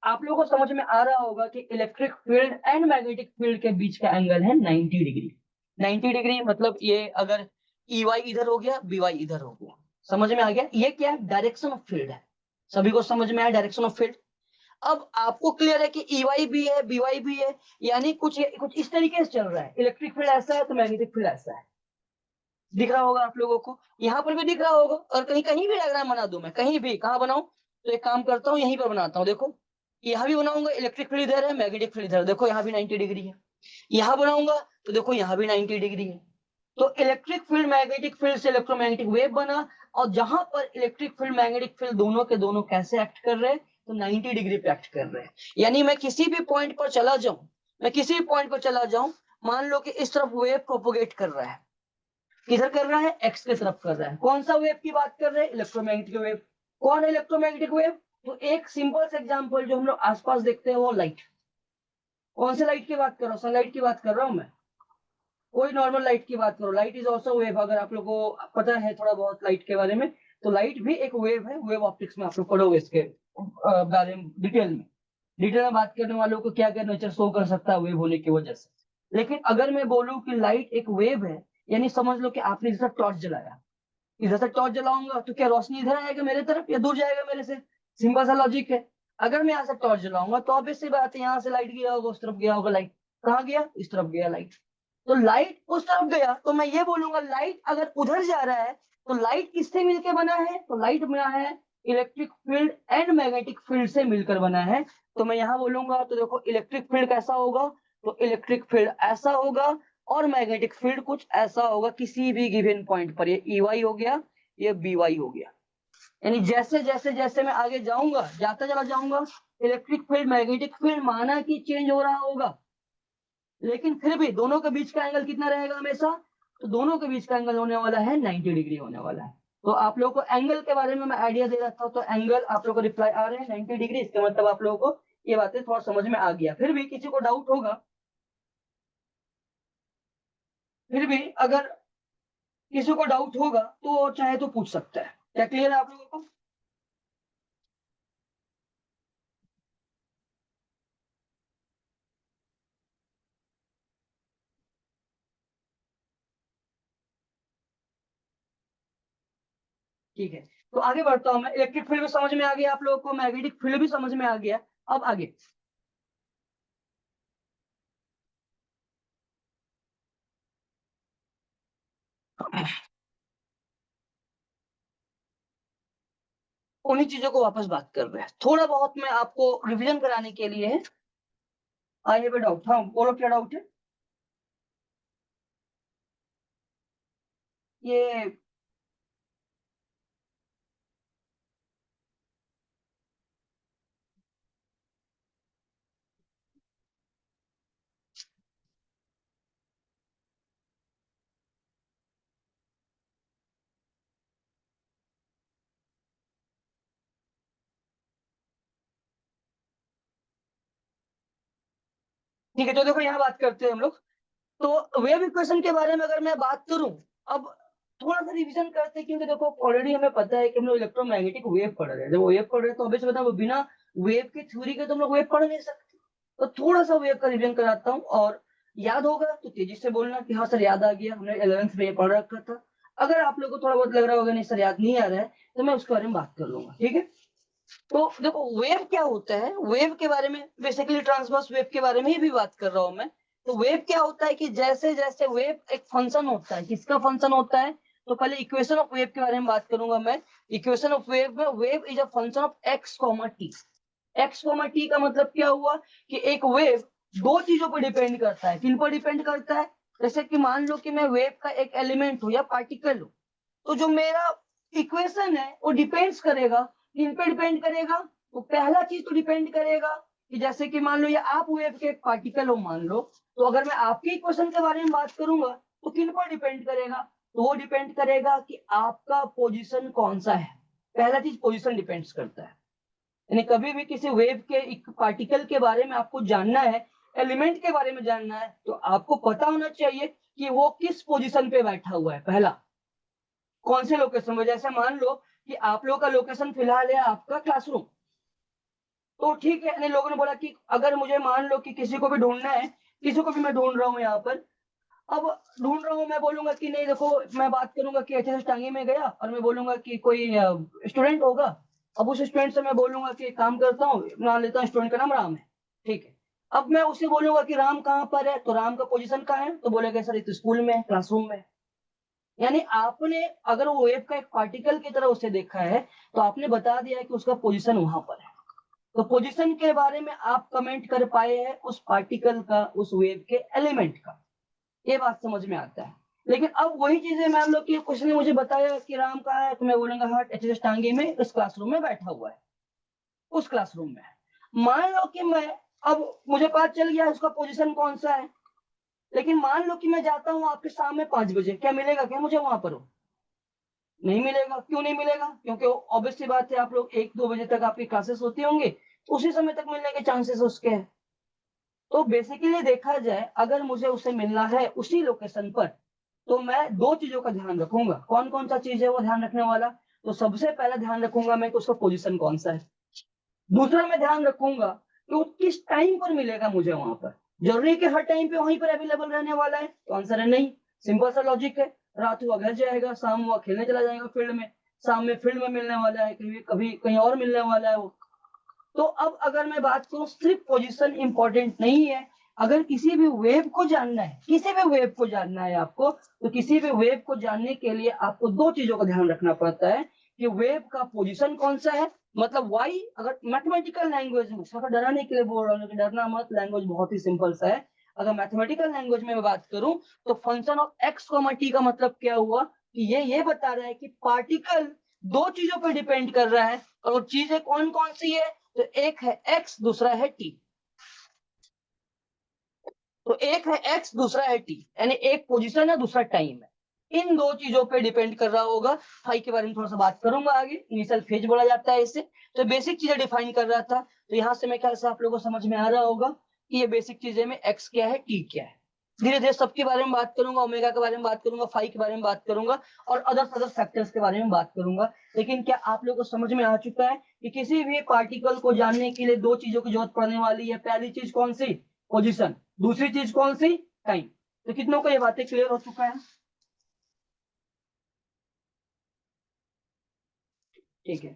आप लोगों को समझ में आ रहा होगा कि electric field and magnetic field के बीच का एंगल है 90 डिग्री। 90 डिग्री मतलब ये अगर EY इधर हो गया, BY इधर हो गया। समझ में आ गया? ये क्या है? डायरेक्शन ऑफ फील्ड है। सभी को समझ में आया डायरेक्शन ऑफ फील्ड? अब आपको क्लियर है कि EY भी है, BY भी है, यानी कुछ इस तरीके से चल रहा है। इलेक्ट्रिक फील्ड ऐसा है तो मैग्नेटिक फील्ड ऐसा है। दिख रहा होगा आप लोगों को, यहाँ पर भी दिख रहा होगा। और कहीं कहीं भी डायग्राम बना दूं मैं, कहीं भी, कहाँ बनाऊं? तो एक काम करता हूँ, यहीं पर बनाता हूँ। देखो यहाँ भी बनाऊंगा, इलेक्ट्रिक फील्ड इधर है, मैग्नेटिक फील्ड इधर, देखो यहाँ भी 90 डिग्री है। यहाँ बनाऊंगा तो देखो यहाँ भी 90 डिग्री है। तो इलेक्ट्रिक फील्ड मैग्नेटिक फील्ड से इलेक्ट्रोमैग्नेटिक वेव बना। और जहां पर इलेक्ट्रिक फील्ड मैग्नेटिक फील्ड दोनों के दोनों कैसे एक्ट कर रहे हैं, तो 90 डिग्री पे एक्ट कर रहे हैं। यानी मैं किसी भी पॉइंट पर चला जाऊं, मैं किसी भी पॉइंट पर चला जाऊं, मान लो कि इस तरफ वेव प्रोपोगेट कर रहा है। किधर कर रहा है? एक्स की तरफ कर रहा है। कौन सा वेव की बात कर रहे हैं? Electromagnetic wave. कौन है इलेक्ट्रोमैग्नेटिक वेव? तो एक सिंपल से एग्जांपल जो हम लोग आसपास देखते हैं वो लाइट। कौन से लाइट की बात कर रहा हूँ? सनलाइट की बात कर रहा हूँ मैं। कोई नॉर्मल लाइट की बात करो, लाइट इज ऑल्सो वेव। अगर आप लोगों को पता है थोड़ा बहुत लाइट के बारे में, तो लाइट भी एक वेव है। वेव ऑप्टिक्स में आप लोग पढ़ोगे इसके बारे में डिटेल में। डिटेल में बात करने वालों को क्या क्या नेचर शो कर सकता है वेव होने की वजह से। लेकिन अगर मैं बोलूं कि लाइट एक वेव है, यानी समझ लो कि आपने जैसा टॉर्च जलाया, इधर से टॉर्च जलाऊंगा तो क्या रोशनी इधर आएगा मेरे तरफ या दूर जाएगा मेरे से? सिंपल सा लॉजिक है। अगर मैं यहाँ से टॉर्च जलाऊंगा तो ऑब्वियस सी बात है, यहाँ से लाइट गया होगा, उस तरफ गया होगा लाइट। कहाँ गया? इस तरफ गया लाइट। तो लाइट उस तरफ गया तो मैं ये बोलूंगा लाइट अगर उधर जा रहा है तो लाइट किससे मिलकर बना है? तो लाइट बना है electric field and magnetic field से मिलकर बना है। तो मैं यहाँ बोलूंगा तो देखो इलेक्ट्रिक फील्ड कैसा होगा? तो इलेक्ट्रिक फील्ड ऐसा होगा और मैग्नेटिक फील्ड कुछ ऐसा होगा किसी भी गिवन पॉइंट पर। ये EY हो गया, ये BY हो गया। यानी जैसे जैसे जैसे मैं आगे जाऊंगा, जाता चला जाऊंगा, इलेक्ट्रिक फील्ड मैग्नेटिक फील्ड माना कि चेंज हो रहा होगा, लेकिन फिर भी दोनों के बीच का एंगल कितना रहेगा हमेशा? तो दोनों के बीच का एंगल होने वाला है 90 डिग्री होने वाला है। तो आप लोगों को एंगल के बारे में मैं आइडिया दे रहा था, तो एंगल आप लोगों को रिप्लाई आ रहे हैं 90 डिग्री। इसका मतलब आप लोगों को ये बातें थोड़ा समझ में आ गया। फिर भी किसी को डाउट होगा, फिर भी अगर किसी को डाउट होगा तो चाहे तो पूछ सकता है। क्या क्लियर है आप लोगों को? ठीक है, तो आगे बढ़ता हूं मैं। इलेक्ट्रिक फील्ड भी समझ में आ गया आप लोगों को, मैग्नेटिक फील्ड भी समझ में आ गया। अब आगे उन्हीं चीजों को वापस बात कर रहे हैं। थोड़ा बहुत मैं आपको रिवीजन कराने के लिए है। आइए पे डाउट, हाँ बोलो क्या डाउट है? ये ठीक है, तो देखो यहाँ बात करते हैं हम लोग। तो वेव इक्वेशन के बारे में अगर मैं बात करूं, अब थोड़ा सा रिवीजन करते हैं, क्योंकि देखो ऑलरेडी हमें पता है कि हम लोग इलेक्ट्रोमैग्नेटिक वेव पढ़ रहे हैं। जब वेव पढ़ रहे हैं तो अभी बता, वो बिना वेव की थ्योरी के तो हम लोग वेव पढ़ नहीं सकते। तो थोड़ा सा वेव का रिवीजन कराता हूँ, और याद होगा तो तेजी से बोलना कि हाँ सर याद आ गया, हमने 11th में ये पढ़ रखा था। अगर आप लोग को थोड़ा बहुत लग रहा होगा नहीं सर याद नहीं आ रहा है, तो मैं उसके बारे में बात कर लूंगा, ठीक है? तो देखो वेव क्या होता है, वेव के बारे में बेसिकली ट्रांसवर्स वेव के बारे में ही भी बात कर रहा हूं मैं। तो वेव क्या होता है कि जैसे जैसे वेव एक फंक्शन होता है, किसका फंक्शन होता है? तो पहले इक्वेशन ऑफ वेव के बारे में बात करूंगा मैं। इक्वेशन ऑफ वेव में wave is a function of x comma T. X comma T का मतलब क्या हुआ कि एक वेव दो चीजों पर डिपेंड करता है। किन पर डिपेंड करता है? जैसे कि मान लो कि मैं वेव का एक एलिमेंट हूं या पार्टिकल हूं, तो जो मेरा इक्वेशन है वो डिपेंड्स करेगा। किन पे डिपेंड करेगा? तो पहला चीज तो डिपेंड करेगा कि जैसे कि मान लो ये आप वेव के एक पार्टिकल हो मान लो, तो अगर मैं आपके इक्वेशन के बारे में बात करूंगा तो किन पर डिपेंड करेगा? तो वो डिपेंड करेगा कि आपका पोजीशन कौन सा है। पहला चीज पोजीशन डिपेंड्स करता है। यानी कभी भी किसी वेव के एक पार्टिकल के बारे में आपको जानना है, एलिमेंट के बारे में जानना है, तो आपको पता होना चाहिए कि वो किस पोजीशन पे बैठा हुआ है। पहला, कौन से लोकेशन में? जैसे मान लो कि आप लोगों का लोकेशन फिलहाल है आपका क्लासरूम, तो ठीक है। लोगों ने बोला कि अगर मुझे मान लो कि किसी को भी ढूंढना है, किसी को भी मैं ढूंढ रहा हूँ यहाँ पर, अब ढूंढ रहा हूँ, मैं बोलूंगा कि नहीं देखो, मैं बात करूंगा कि एचएस टांगी में गया और मैं बोलूंगा कि कोई स्टूडेंट होगा, अब उस स्टूडेंट से मैं बोलूंगा कि काम करता हूँ, मान लेता हूँ स्टूडेंट का नाम राम है, ठीक है। अब मैं उसे बोलूंगा कि राम कहाँ पर है, तो राम का पोजीशन कहाँ है, तो बोलेगा सर इस स्कूल में, क्लासरूम में। यानी आपने अगर वो वेव का एक पार्टिकल की तरह उसे देखा है, तो आपने बता दिया कि उसका पोजीशन वहां पर है। तो पोजीशन के बारे में आप कमेंट कर पाए हैं उस पार्टिकल का, उस वेव के एलिमेंट का, ये बात समझ में आता है। लेकिन अब वही चीजें मान लो कि कुछ ने मुझे बताया कि राम कहाँ है, तो मैं बोलूंगा हाँ एचएस टांगे में इस क्लासरूम में बैठा हुआ है, उस क्लासरूम में है। मान लो कि मैं, अब मुझे पता चल गया उसका पोजीशन कौन सा है, लेकिन मान लो कि मैं जाता हूँ आपके सामने 5 बजे, क्या मिलेगा क्या मुझे वहां पर? नहीं मिलेगा। क्यों नहीं मिलेगा? क्योंकि ऑब्वियस सी बात है, आप लोग 1-2 बजे तक आपकी क्लासेस होती होंगी, तो उसी समय तक मिलने के चांसेस उसके हैं। तो बेसिकली देखा जाए, अगर मुझे उसे मिलना है उसी लोकेशन पर, तो मैं 2 चीजों का ध्यान रखूंगा। कौन कौन सा चीज है वो ध्यान रखने वाला? तो सबसे पहला ध्यान रखूंगा मैं कि उसका पोजीशन कौन सा है। दूसरा मैं ध्यान रखूंगा कि वो किस टाइम पर मिलेगा मुझे वहां पर। जरूरी है कि हर टाइम पे वहीं पर अवेलेबल रहने वाला है? तो आंसर है नहीं। सिंपल सा लॉजिक है। रात हुआ घर जाएगा, शाम हुआ खेलने चला जाएगा फील्ड में, शाम में फील्ड में मिलने वाला है, कभी कभी कहीं और मिलने वाला है वो। तो अब अगर मैं बात करूं, सिर्फ पोजीशन इंपॉर्टेंट नहीं है। अगर किसी भी वेव को जानना है, किसी भी वेव को जानना है आपको, तो किसी भी वेव को जानने के लिए आपको 2 चीजों का ध्यान रखना पड़ता है कि वेव का पोजीशन कौन सा है, मतलब वाई। अगर मैथमेटिकल लैंग्वेज में, थोड़ा डराने के लिए बोल रहा हूँ कि डरना मत, लैंग्वेज बहुत ही सिंपल सा है। अगर मैथमेटिकल लैंग्वेज में मैं बात करूं, तो फंक्शन ऑफ एक्स टी का मतलब क्या हुआ कि ये बता रहा है कि पार्टिकल 2 चीजों पर डिपेंड कर रहा है, और वो चीजें कौन कौन सी है? तो एक है एक्स, दूसरा है टी। तो एक है एक्स, दूसरा है टी, यानी एक पोजीशन है, दूसरा टाइम है। इन 2 चीजों पे डिपेंड कर रहा होगा। फाई के बारे में थोड़ा सा बात करूंगा आगे, इनिशियल फेज बोला जाता है इसे। तो बेसिक चीजें डिफाइन कर रहा था, तो यहाँ से मैं ख्याल से आप लोगों को समझ में आ रहा होगा कि ये बेसिक चीजें में एक्स क्या है, टी क्या है। धीरे धीरे सबके बारे में बात करूंगा, ओमेगा के बारे में बात करूंगा, फाई के बारे में बात करूंगा, और अदर फैक्टर्स के बारे में बात करूंगा। लेकिन क्या आप लोगों को समझ में आ चुका है कि किसी भी पार्टिकल को जानने के लिए 2 चीजों की जरूरत पड़ने वाली है? पहली चीज कौन सी? पोजीशन। दूसरी चीज कौन सी? टाइम। तो कितनों को ये बातें क्लियर हो चुका है? ठीक है,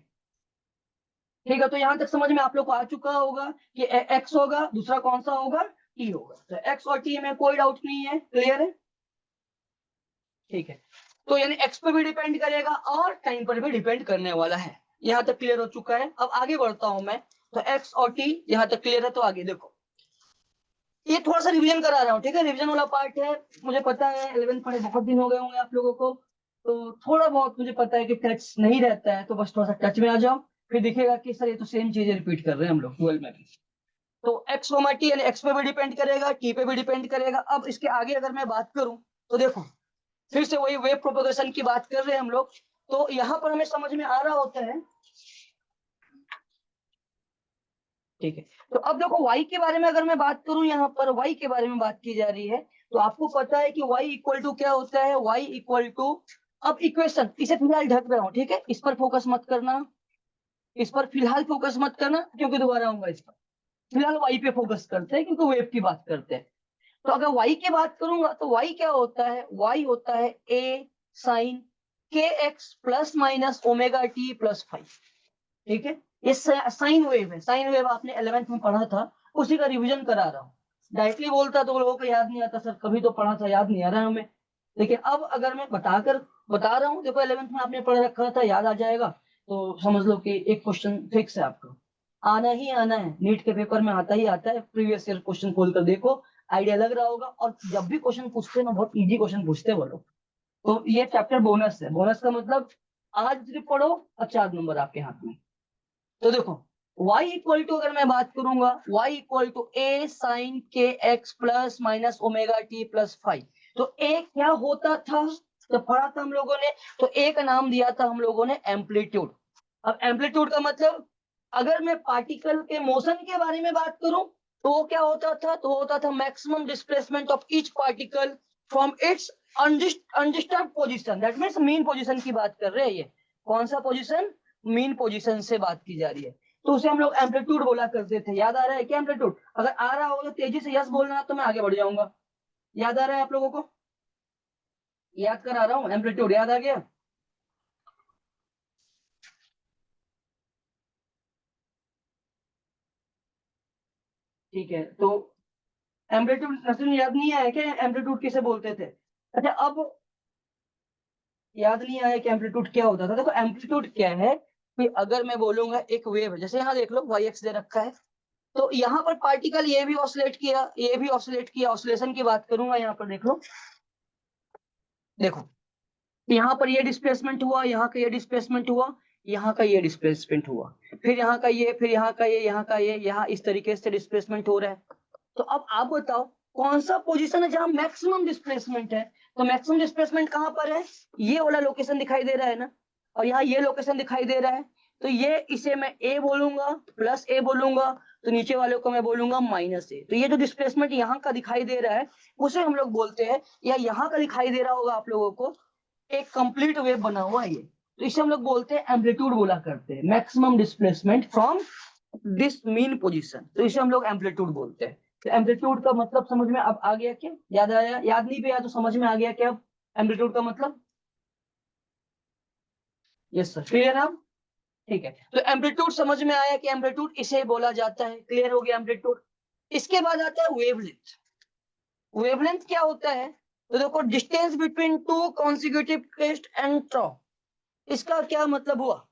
ठीक है। तो यहां तक समझ में आप लोग को आ चुका होगा कि एक्स होगा, दूसरा कौन सा होगा? टी होगा। तो एक्स और टी में कोई डाउट नहीं है, क्लियर है? ठीक है। तो यानी एक्स पे भी डिपेंड करेगा और टाइम पर भी डिपेंड करने वाला है। यहाँ तक क्लियर हो चुका है। अब आगे बढ़ता हूं मैं। तो एक्स और टी यहाँ तक क्लियर है, तो आगे देखो, ये थोड़ा सा रिवीजन करा रहा हूँ, ठीक है? रिवीजन वाला पार्ट है। मुझे पता है 11th पढ़े बहुत दिन हो गए होंगे आप लोगों को, तो थोड़ा बहुत मुझे पता है कि टच नहीं रहता है, तो बस थोड़ा सा टच में आ जाओ। फिर दिखेगा कि सर ये तो सेम चीजें रिपीट कर रहे हैं हम लोग 12 में भी। तो एक्स कोमा टी, यानी एक्स पे भी डिपेंड करेगा, टी पे भी डिपेंड करेगा। अब इसके आगे अगर मैं बात करूं, तो देखो, फिर से वही वेव प्रोपगेशन की बात कर रहे हैं हम लोग। तो यहाँ पर हमें समझ में आ रहा होता है, ठीक है। तो अब देखो y के बारे में अगर मैं बात करूं, यहाँ पर y के बारे में बात की जा रही है, तो आपको पता है कि y इक्वल टू क्या होता है? y इक्वल टू, अब इक्वेशन इसे फिलहाल ढक रहा हूं, ठीक है? इस पर फोकस मत करना, इस पर फिलहाल फोकस मत करना, क्योंकि दोबारा आऊंगा इस पर। फिलहाल y पे फोकस करते हैं क्योंकि वेव की बात करते हैं। तो अगर y की बात करूंगा, तो y क्या होता है? y होता है a साइन के x plus minus omega t plus 5, ठीक है? ये साइन वेव है। साइन वेव आपने 11th में पढ़ा था, उसी का रिवीजन करा रहा हूँ। डायरेक्टली बोलता तो लोगों को याद नहीं आता, सर कभी तो पढ़ा था, याद नहीं आ रहा है हमें। लेकिन अब अगर मैं बताकर बता रहा हूँ, देखो 11th में आपने पढ़ रखा था, याद आ जाएगा। तो समझ लो कि एक क्वेश्चन फिक्स है आपका, आना ही आना है। नीट के पेपर में आता ही आता है, प्रीवियस ईयर क्वेश्चन खोल कर देखो, आइडिया लग रहा होगा। और जब भी क्वेश्चन पूछते हैं ना, बहुत इजी क्वेश्चन पूछते हैं वो लोग। तो ये चैप्टर बोनस है। बोनस का मतलब आज सिर्फ पढ़ो और 4 नंबर आपके हाथ में। तो देखो, y इक्वल टू अगर मैं बात करूंगा, y equal to a sine के x plus minus omega t plus 5। तो a क्या होता था जब पढ़ा था हम लोगों ने? तो a का नाम दिया था हम लोगों ने एम्पलीट्यूड। अब एम्पलीट्यूड का मतलब, अगर मैं पार्टिकल के मोशन के बारे में बात करूं, तो वो क्या होता था? तो होता था maximum displacement of each particle from its undisturb position. That means mean position की बात कर रहे हैं ये। कौन सा पोजीशन? मीन पोजीशन से बात की जा रही है। तो उसे हम लोग एम्पलीट्यूड बोला करते थे। याद आ रहा है क्या एम्पलीट्यूड? अगर आ रहा हो तो तेजी से यस बोलना, तो मैं आगे बढ़ जाऊंगा। याद आ रहा है आप लोगों को? याद करा रहा हूँ, एम्पलीट्यूड याद आ गया? ठीक है, तो एम्पलीट्यूड नसरुन याद नहीं आया क्या एम्पलीट्यूड किसे बोलते थे? अच्छा, अब याद नहीं आया कि एम्पलीट्यूड क्या होता था। देखो एम्पलीट्यूड क्या है कि अगर मैं बोलूंगा एक वेव, जैसे यहाँ देख लो वाई एक्स दे रखा है, तो यहाँ पर पार्टिकल ये भी ऑसिलेट किया, ये भी ऑसिलेट किया, ऑसिलेशन की बात करूंगा यहाँ पर देख लो, देखो यहाँ पर ये डिस्प्लेसमेंट हुआ, यहाँ का ये डिस्प्लेसमेंट हुआ, यहाँ का ये डिस्प्लेसमेंट हुआ, फिर यहाँ का ये, फिर यहाँ का ये, यहाँ का ये, यहाँ इस तरीके से डिस्प्लेसमेंट हो रहा है। तो अब आप बताओ कौन सा पोजीशन है जहां मैक्सिमम डिस्प्लेसमेंट है? तो मैक्सिमम डिस्प्लेसमेंट कहां पर है? ये वाला लोकेशन दिखाई दे रहा है ना, और यहाँ ये लोकेशन दिखाई दे रहा है। तो ये इसे मैं ए बोलूंगा, प्लस ए बोलूंगा, तो नीचे वाले को मैं बोलूंगा माइनस ए। तो ये जो डिस्प्लेसमेंट यहाँ का दिखाई दे रहा है उसे हम लोग बोलते हैं, या यहाँ का दिखाई दे रहा होगा आप लोगों को, एक कंप्लीट वेव बना हुआ है ये, तो इसे हम लोग बोलते हैं एम्पलीट्यूड बोला करते हैं, maximum displacement from this mean position, तो इसे हम लोग एम्पलीट्यूड बोलते हैं। तो एम्पलीट्यूड का मतलब समझ में अब आ गया क्या? याद आया? याद नहीं पे तो समझ में आ गया क्या एम्पलीट्यूड का मतलब? यस सर, क्लियर है? ठीक है, तो एम्पलीट्यूड समझ में आया कि एम्पलीट्यूड इसे बोला जाता है, क्लियर हो गया एम्पलीट्यूड। इसके बाद आता है वेवलेंथ। वेवलेंथ क्या होता है? तो देखो distance between two consecutive crest and trough, इसका क्या मतलब हुआ?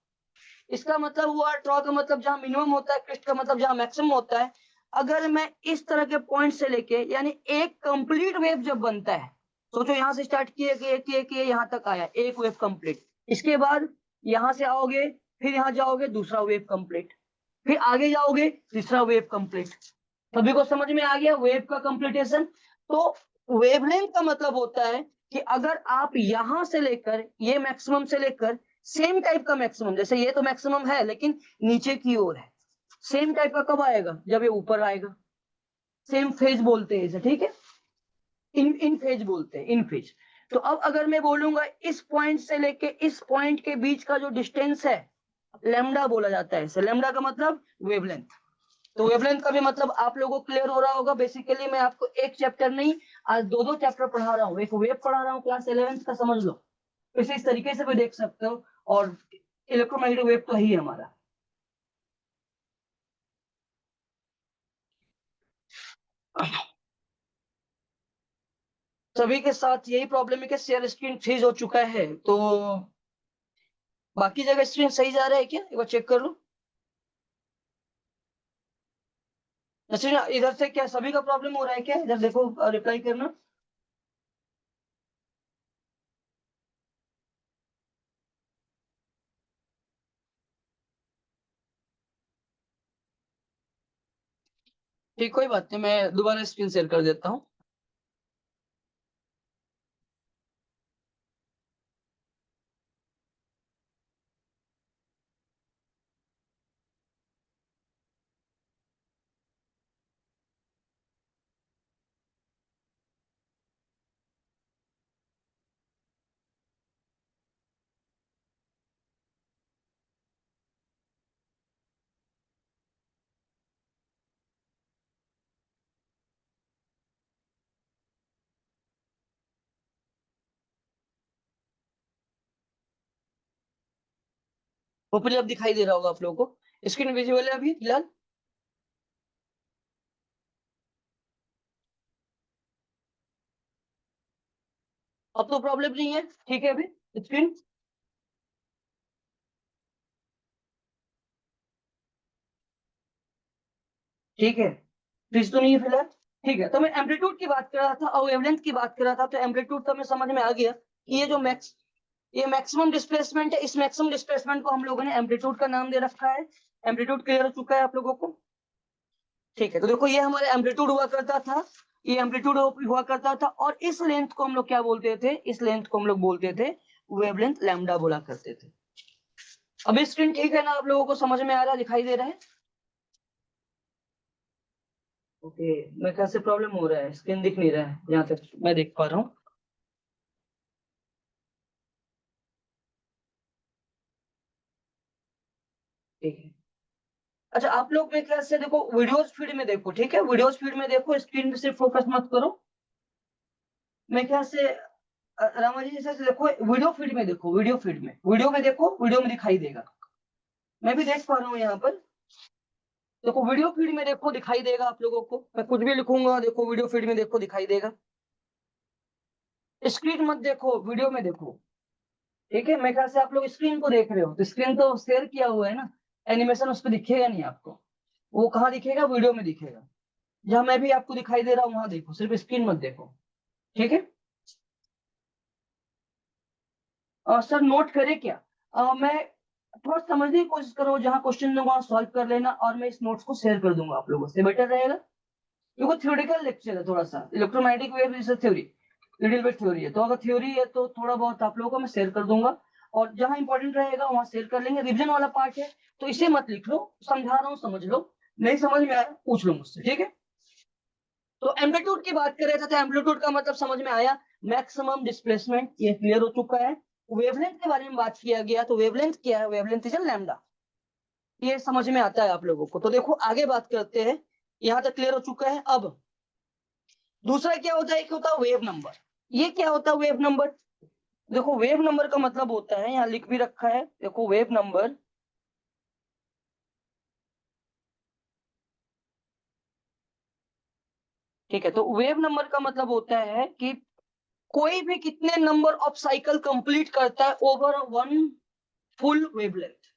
इसका मतलब हुआ ट्रॉ का मतलब जहां मिनिमम होता है, क्रेस्ट का मतलब जहां मैक्सिमम होता है। अगर मैं इस तरह के पॉइंट से लेके, यानी एक कंप्लीट वेव जब बनता है, सोचो यहां से स्टार्ट किए यहां तक आया एक वेव कंप्लीट, इसके बाद यहां से आओगे, फिर यहां जाओगे दूसरा वेव कंप्लीट, फिर आगे जाओगे तीसरा वेव कंप्लीट। सभी को समझ में आ गया वेव का कंप्लीटेशन? तो वेवलेंथ का मतलब होता है कि अगर आप यहां से लेकर ये मैक्सिमम से लेकर सेम टाइप का मैक्सिमम, जैसे ये तो मैक्सिमम है लेकिन नीचे की ओर है, सेम टाइप का कब आएगा? जब ये ऊपर आएगा। सेम फेज बोलते हैं इसे, ठीक है, इन फेज बोलते हैं, इन फेज। तो अब अगर मैं बोलूंगा इस पॉइंट से लेके इस पॉइंट के बीच का जो डिस्टेंस है, लेमडा बोला जाता है इसे। लेमडा का मतलब वेवलेंथ। तो वेवलेंथ का भी मतलब आप लोगों को क्लियर हो रहा होगा। बेसिकली मैं आपको एक चैप्टर नहीं, आज दो दो चैप्टर पढ़ा रहा हूँ। एक वेव पढ़ा रहा हूँ क्लास 11th का, समझ लो, इसे इस तरीके से भी देख सकते हो। और इलेक्ट्रोमैग्नेटिक वेव तो ही हमारा। सभी के साथ यही प्रॉब्लम है कि शेयर स्क्रीन फ्रीज हो चुका है, तो बाकी जगह स्क्रीन सही जा रहा है क्या? एक बार चेक कर लो। अच्छा, इधर से क्या सभी का प्रॉब्लम हो रहा है क्या? इधर देखो, रिप्लाई करना। ठीक, कोई बात नहीं, मैं दोबारा स्क्रीन शेयर कर देता हूँ। ऊपर अब दिखाई दे रहा होगा आप लोगों को, स्क्रीन विजुअल है अभी फिलहाल। अब तो प्रॉब्लम नहीं है, ठीक है अभी स्क्रीन। ठीक है, फ्रीज तो नहीं है फिलहाल। ठीक है, तो मैं एम्पलीट्यूड की बात कर रहा था और वेवलेंथ की बात कर रहा था। तो एम्पलीट्यूड तो हमें समझ में आ गया कि ये मैक्सिमम डिस्प्लेसमेंट है। इस मैक्सिमम डिस्प्लेसमेंट को हम लोगों ने एम्पलीट्यूड का नाम दे रखा है। एम्पलीट्यूड क्लियर हो चुका है आप लोगों को? ठीक है, तो देखो ये हमारा एम्पलीट्यूड हुआ करता था, ये एम्पलीट्यूड हुआ करता था, और इस लेंथ को हम लोग क्या बोलते थे? इस लेंथ को हम लोग बोलते थे वेवलेंथ, लैम्डा बोला करते थे। अभी स्क्रीन ठीक है ना? आप लोगों को समझ में आ रहा है, दिखाई दे रहा है? ओके, मैं कैसे प्रॉब्लम हो रहा है, स्क्रीन दिख नहीं रहा है जहां तक मैं देख पा रहा हूँ। ठीक है, अच्छा आप लोग मेरे ख्याल से देखो, वीडियोस फीड में देखो, ठीक है, वीडियोस फीड में देखो, स्क्रीन पे सिर्फ फोकस मत करो। मेरे ख्याल से रामा जी जैसे देखो, वीडियो फीड में देखो, वीडियो फीड में, वीडियो में देखो, वीडियो में दिखाई देगा। मैं भी देख पा रहा हूँ यहाँ पर। देखो वीडियो फीड में देखो दिखाई देगा आप लोगों को, मैं कुछ भी लिखूंगा देखो वीडियो फीड में देखो दिखाई देगा। स्क्रीन मत देखो, वीडियो में देखो, ठीक है। मेरे ख्याल से आप लोग स्क्रीन को देख रहे हो, तो स्क्रीन तो शेयर किया हुआ है ना, एनिमेशन उस पर दिखेगा नहीं आपको, वो कहाँ दिखेगा, वीडियो में दिखेगा। जहां मैं भी आपको दिखाई दे रहा हूँ वहां देखो, सिर्फ स्क्रीन मत देखो, ठीक है। सर नोट करे क्या? मैं थोड़ा समझने की कोशिश करो, जहां क्वेश्चन दूंगा सॉल्व कर लेना, और मैं इस नोट्स को शेयर कर दूंगा आप लोगों से, बेटर रहेगा। क्योंकि थ्योरेटिकल लेक्चर है थोड़ा सा, electromagnetic wave is theory, little bit theory है, तो अगर थ्योरी है तो थोड़ा बहुत आप लोगों को मैं शेयर कर दूंगा, और जहां इंपॉर्टेंट रहेगा वहां शेयर कर लेंगे। रिविजन वाला पार्ट है तो इसे मत लिख लो, समझा रहा हूँ समझ लो, नहीं समझ में आया पूछ लो मुझसे, ठीक है। तो एम्पलीट्यूड की बात कर रहे थे, तो एम्पलीट्यूड का मतलब समझ में आया, मैक्सिमम डिस्प्लेसमेंट, ये क्लियर हो चुका है। वेवलेंथ के बारे में बात किया गया, तो वेवलेंथ क्या है, वेवलेंथ इज लैम्डा, ये समझ में आता है आप लोगों को। तो देखो आगे बात करते हैं, यहां तक क्लियर हो चुका है। अब दूसरा क्या होता है, एक होता है वेव नंबर। ये क्या होता है वेव नंबर? देखो वेव नंबर का मतलब होता है, यहाँ लिख भी रखा है, देखो वेव नंबर, ठीक है। तो वेव नंबर का मतलब होता है कि कोई भी कितने नंबर ऑफ साइकिल कंप्लीट करता है ओवर वन फुल वेवलेंथ।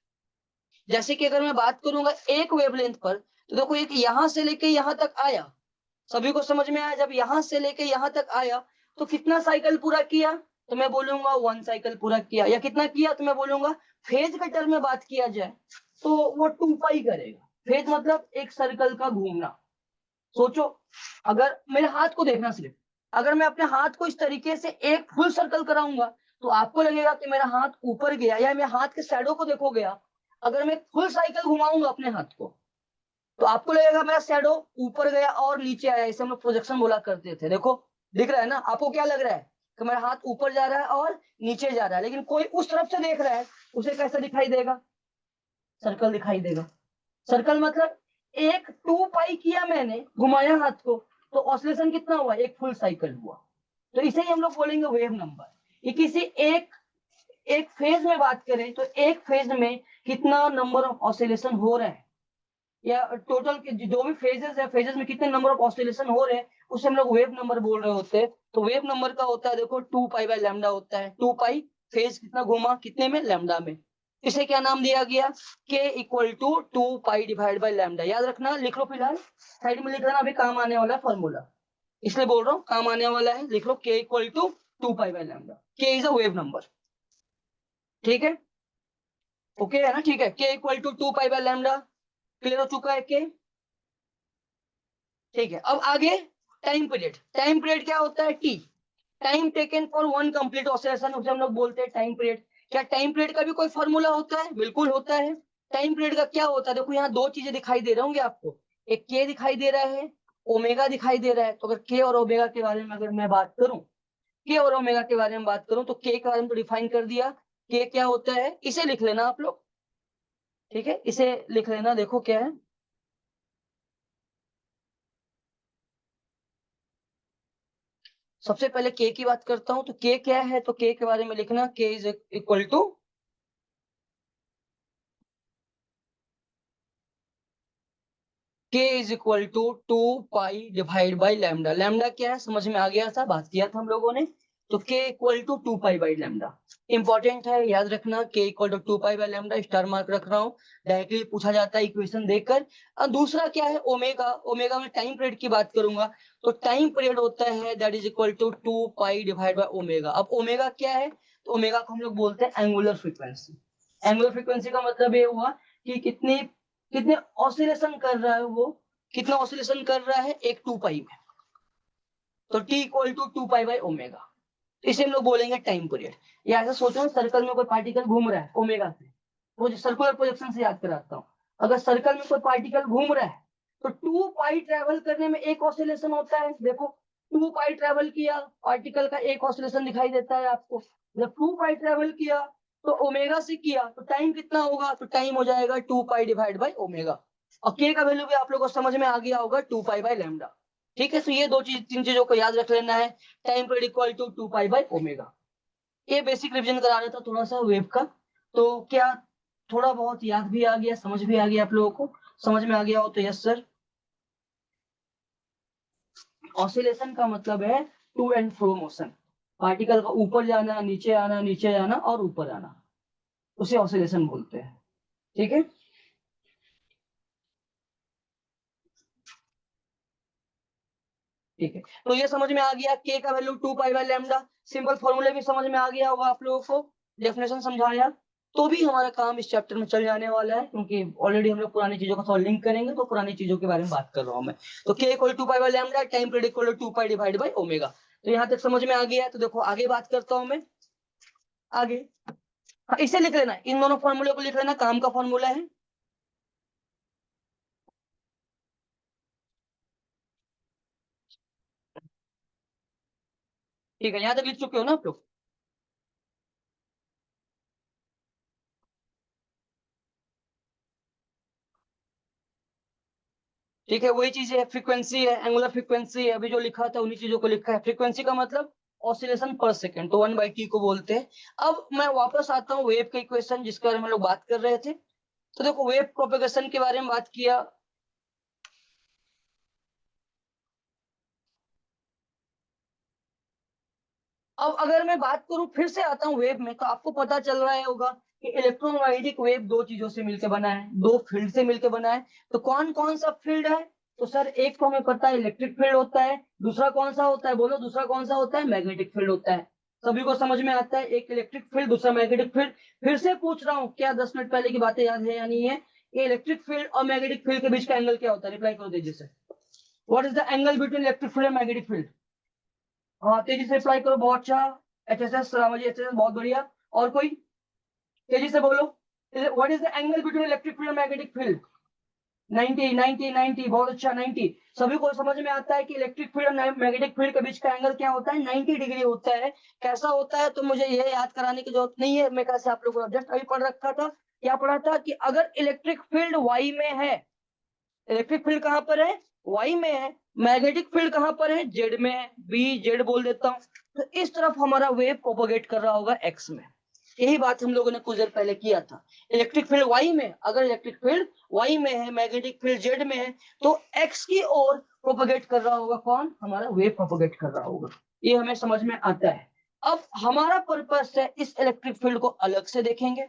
जैसे कि अगर मैं बात करूंगा एक वेवलेंथ पर, तो देखो एक यहां से लेके यहां तक आया, सभी को समझ में आया, जब यहां से लेके यहां तक आया तो कितना साइकिल पूरा किया, तो मैं बोलूंगा वन साइकिल पूरा किया, या कितना किया तो मैं बोलूंगा, फेज के टर्म में बात किया जाए तो वो 2 पाई करेगा। फेज मतलब एक सर्कल का घूमना। सोचो, अगर मेरे हाथ को देखना सिर्फ, अगर मैं अपने हाथ को इस तरीके से एक फुल सर्कल कराऊंगा तो आपको लगेगा कि मेरा हाथ ऊपर गया, या मैं हाथ के शैडो को देखोगे आप, अगर मैं फुल साइकिल घुमाऊंगा अपने हाथ को तो आपको लगेगा मेरा शैडो ऊपर गया और नीचे आया, इसे हम लोग प्रोजेक्शन बोला करते थे। देखो दिख रहा है ना आपको, क्या लग रहा है कि मेरा हाथ ऊपर जा रहा है और नीचे जा रहा है, लेकिन कोई उस तरफ से देख रहा है, उसे कैसा दिखाई देगा, सर्कल दिखाई देगा। सर्कल मतलब एक 2 पाई किया मैंने, घुमाया हाथ को, तो ऑसिलेशन कितना हुआ, एक फुल साइकिल हुआ। तो इसे ही हम लोग बोलेंगे वेव नंबर। ये किसी एक एक फेज में बात करें तो एक फेज में कितना नंबर ऑफ ऑसिलेशन हो रहा है, या टोटल के जो भी फेजेस है, फेजेस में कितने नंबर ऑफ ऑसिलेशन हो रहे हैं, उसे हम लोग वेव नंबर बोल रहे होते हैं। तो वेव नंबर का होता है देखो 2 पाई/लैम्डा होता है, 2 पाई फेज कितना घूमा, कितने में, लैम्डा में। इसे क्या नाम दिया गया, k इक्वल टू 2 पाई/लैम्डा। याद रखना, लिख लो फिलहाल, साइड में लिख लेना, अभी काम आने वाला फॉर्मूला, इसलिए बोल रहा हूँ काम आने वाला है, लिख लो k equal to 2 pi lambda. k is a wave number, ठीक है, ओके है ना, ठीक है। k equal to 2 pi lambda, clear हो चुका है के, ठीक है। अब आगे टाइम पीरियड, टाइम पीरियड क्या होता है, T, time taken for one complete oscillation, उसे हम लोग बोलते हैं टाइम पीरियड। क्या टाइम पीरियड का भी कोई फॉर्मूला होता है? बिल्कुल होता है। टाइम पीरियड का क्या होता है, देखो यहाँ दो चीजें दिखाई दे रही होंगी आपको, एक के दिखाई दे रहा है, ओमेगा दिखाई दे रहा है। तो अगर के और ओमेगा के बारे में अगर मैं बात करूं, के और ओमेगा के बारे में बात करूं, तो के के बारे में तो डिफाइन कर दिया, के क्या होता है, इसे लिख लेना आप लोग, ठीक है, इसे लिख लेना, देखो क्या है, सबसे पहले के की बात करता हूं, तो के क्या है, तो के के बारे में लिखना, k is equal to, k is equal to 2 pi lambda. Lambda क्या है समझ में आ गया था, बात किया था हम लोगों ने। तो k equal to 2 pi lambda important है, याद रखना, k equal to 2 pi lambda, star mark रख रहा हूँ, डायरेक्टली पूछा जाता है इक्वेशन देखकर। और दूसरा क्या है, ओमेगा, ओमेगा में टाइम पीरियड की बात करूंगा, तो टाइम पीरियड होता है दैट इज इक्वल टू 2 पाई/ओमेगा। अब ओमेगा क्या है, तो ओमेगा को हम लोग बोलते हैं एंगुलर फ्रीक्वेंसी। एंगुलर फ्रीक्वेंसी का मतलब ये हुआ कि कितनी कितने ऑसिलेशन कर रहा है वो, कितना ऑसिलेशन कर रहा है, एक 2 पाई में, तो टी इक्वल टू 2 पाई/ओमेगा। इसे हम लोग बोलेंगे टाइम पीरियड। या ऐसा सोचो सर्कल में कोई पार्टिकल घूम रहा है ओमेगा से, वो जो सर्कुलर प्रोजेक्शन से याद कराता हूँ, अगर सर्कल में कोई पार्टिकल घूम रहा है तो 2 पाई ट्रेवल करने में एक ऑसिलेशन होता है। देखो 2 पाई ट्रेवल किया, पार्टिकल का एक ऑसिलेशन दिखाई देता है आपको। जब 2 पाई ट्रेवल किया तो ओमेगा से किया तो टाइम कितना होगा, तो टाइम हो जाएगा 2 पाई/ओमेगा। और के का वैल्यू भी आप लोगों को समझ में आ गया होगा, 2 पाई/लैम्डा, ठीक है। तो ये दो चीज, तीन चीजों को याद रख लेना है, टाइम पीरियड इक्वल टू 2 पाई/ओमेगा। ये बेसिक रिवीजन करा रहा था थोड़ा सा वेव का, तो क्या थोड़ा बहुत याद भी आ गया, समझ भी आ गया आप लोगों को? समझ में आ गया हो तो यस सर। ऑसिलेशन का मतलब है to and fro motion, particle का ऊपर जाना, नीचे आना और ऊपर आना, उसे ऑसिलेशन बोलते हैं। ठीक है, ठीक है, तो ये समझ में आ गया के का value 2 pi by lambda. Simple फॉर्मूले भी समझ में आ गया होगा आप लोगों को, डेफिनेशन समझाया तो भी हमारा काम इस चैप्टर में चल जाने वाला है, क्योंकि ऑलरेडी हम लोग पुरानी चीजों का थोड़ा लिंक करेंगे, तो पुरानी चीजों के बारे में बात कर रहा हूँ मैं। तो के equal 2 pi by lambda, time period equal 2 pi divide by omega. तो यहाँ तक समझ में आ गया है। तो देखो आगे बात करता हूँ मैं, आगे हाँ इसे लिख लेना, इन दोनों फॉर्मूले को लिख लेना, काम का फॉर्मूला है। ठीक है, यहाँ तक लिख चुके हो ना आप लोग? ठीक है, वही चीज है, फ्रीक्वेंसी है, एंगुलर फ्रीक्वेंसी है, अभी जो लिखा था उन्हीं चीजों को लिखा है। फ्रीक्वेंसी का मतलब ऑसिलेशन पर सेकंड, तो 1/t को बोलते हैं। अब मैं वापस आता हूँ वेव के इक्वेशन जिसके बारे में हम लोग बात कर रहे थे। तो देखो वेव प्रोपेगेशन के बारे में बात किया। अब अगर मैं बात करूं, फिर से आता हूं वेव में, तो आपको पता चल रहा है होगा कि इलेक्ट्रोमैग्नेटिक वेव दो चीजों से मिलकर बना है, दो फील्ड से मिलकर बना है। तो कौन कौन सा फील्ड है? तो सर एक तो हमें पता है इलेक्ट्रिक फील्ड होता है, दूसरा कौन सा होता है बोलो, दूसरा कौन सा होता है? मैग्नेटिक फील्ड होता है। सभी को समझ में आता है, एक इलेक्ट्रिक फील्ड, दूसरा मैग्नेटिक फील्ड। फिर से पूछ रहा हूँ, क्या 10 मिनट पहले की बातें याद है या नहीं है? ये इलेक्ट्रिक फील्ड और मैग्नेटिक फील्ड के बीच का एंगल क्या होता है? रिप्लाई करो तेजी से। What is the angle between electric field and magnetic field? हाँ तेजी से रिप्लाई करो, बहुत अच्छा। एचएसएस रामाजी, एचएसएस बहुत बढ़िया। और कोई? तेजी से बोलो। What is the angle between electric field और मैग्नेटिक फील्ड? 90 90 90, बहुत अच्छा 90। सभी को समझ में आता है कि इलेक्ट्रिक फील्ड और मैग्नेटिक फील्ड के बीच का एंगल क्या होता है? 90 डिग्री होता है। कैसा होता है तो मुझे ये याद कराने की जरूरत नहीं है, मैं कैसे आप लोगों को जस्ट अभी पढ़ रखा था। क्या पढ़ा था कि अगर इलेक्ट्रिक फील्ड वाई में है, इलेक्ट्रिक फील्ड कहां पर है? वाई में है। मैग्नेटिक फील्ड कहां पर है? जेड में है, बी जेड बोल देता हूं। तो इस तरफ हमारा वेव प्रोपोगेट कर रहा होगा एक्स में। यही बात हम लोगों ने कुछ देर पहले किया था। इलेक्ट्रिक फील्ड वाई में, अगर इलेक्ट्रिक फील्ड वाई में है, मैग्नेटिक फील्ड जेड में है, तो एक्स की ओर प्रोपोगेट कर रहा होगा कौन? हमारा वेव प्रोपोगेट कर रहा होगा। ये हमें समझ में आता है। अब हमारा पर्पस है इस इलेक्ट्रिक फील्ड को अलग से देखेंगे,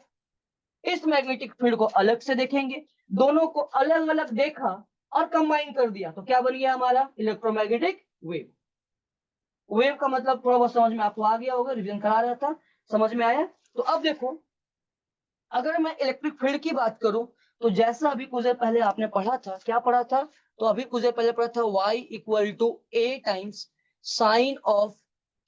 इस मैग्नेटिक फील्ड को अलग से देखेंगे। दोनों को अलग अलग देखा और कंबाइन कर दिया तो क्या बन गया हमारा? Electromagnetic wave. वेव का मतलब थोड़ा बहुत समझ में आपको आ गया होगा, रिवीजन करा रहा था, समझ में आया? तो अब देखो, अगर मैं इलेक्ट्रिक फील्ड की बात करूं, तो जैसा अभी कुछ देर पहले आपने पढ़ा था, क्या पढ़ा था? तो अभी कुछ देर पहले पढ़ा था y equal to a times sine of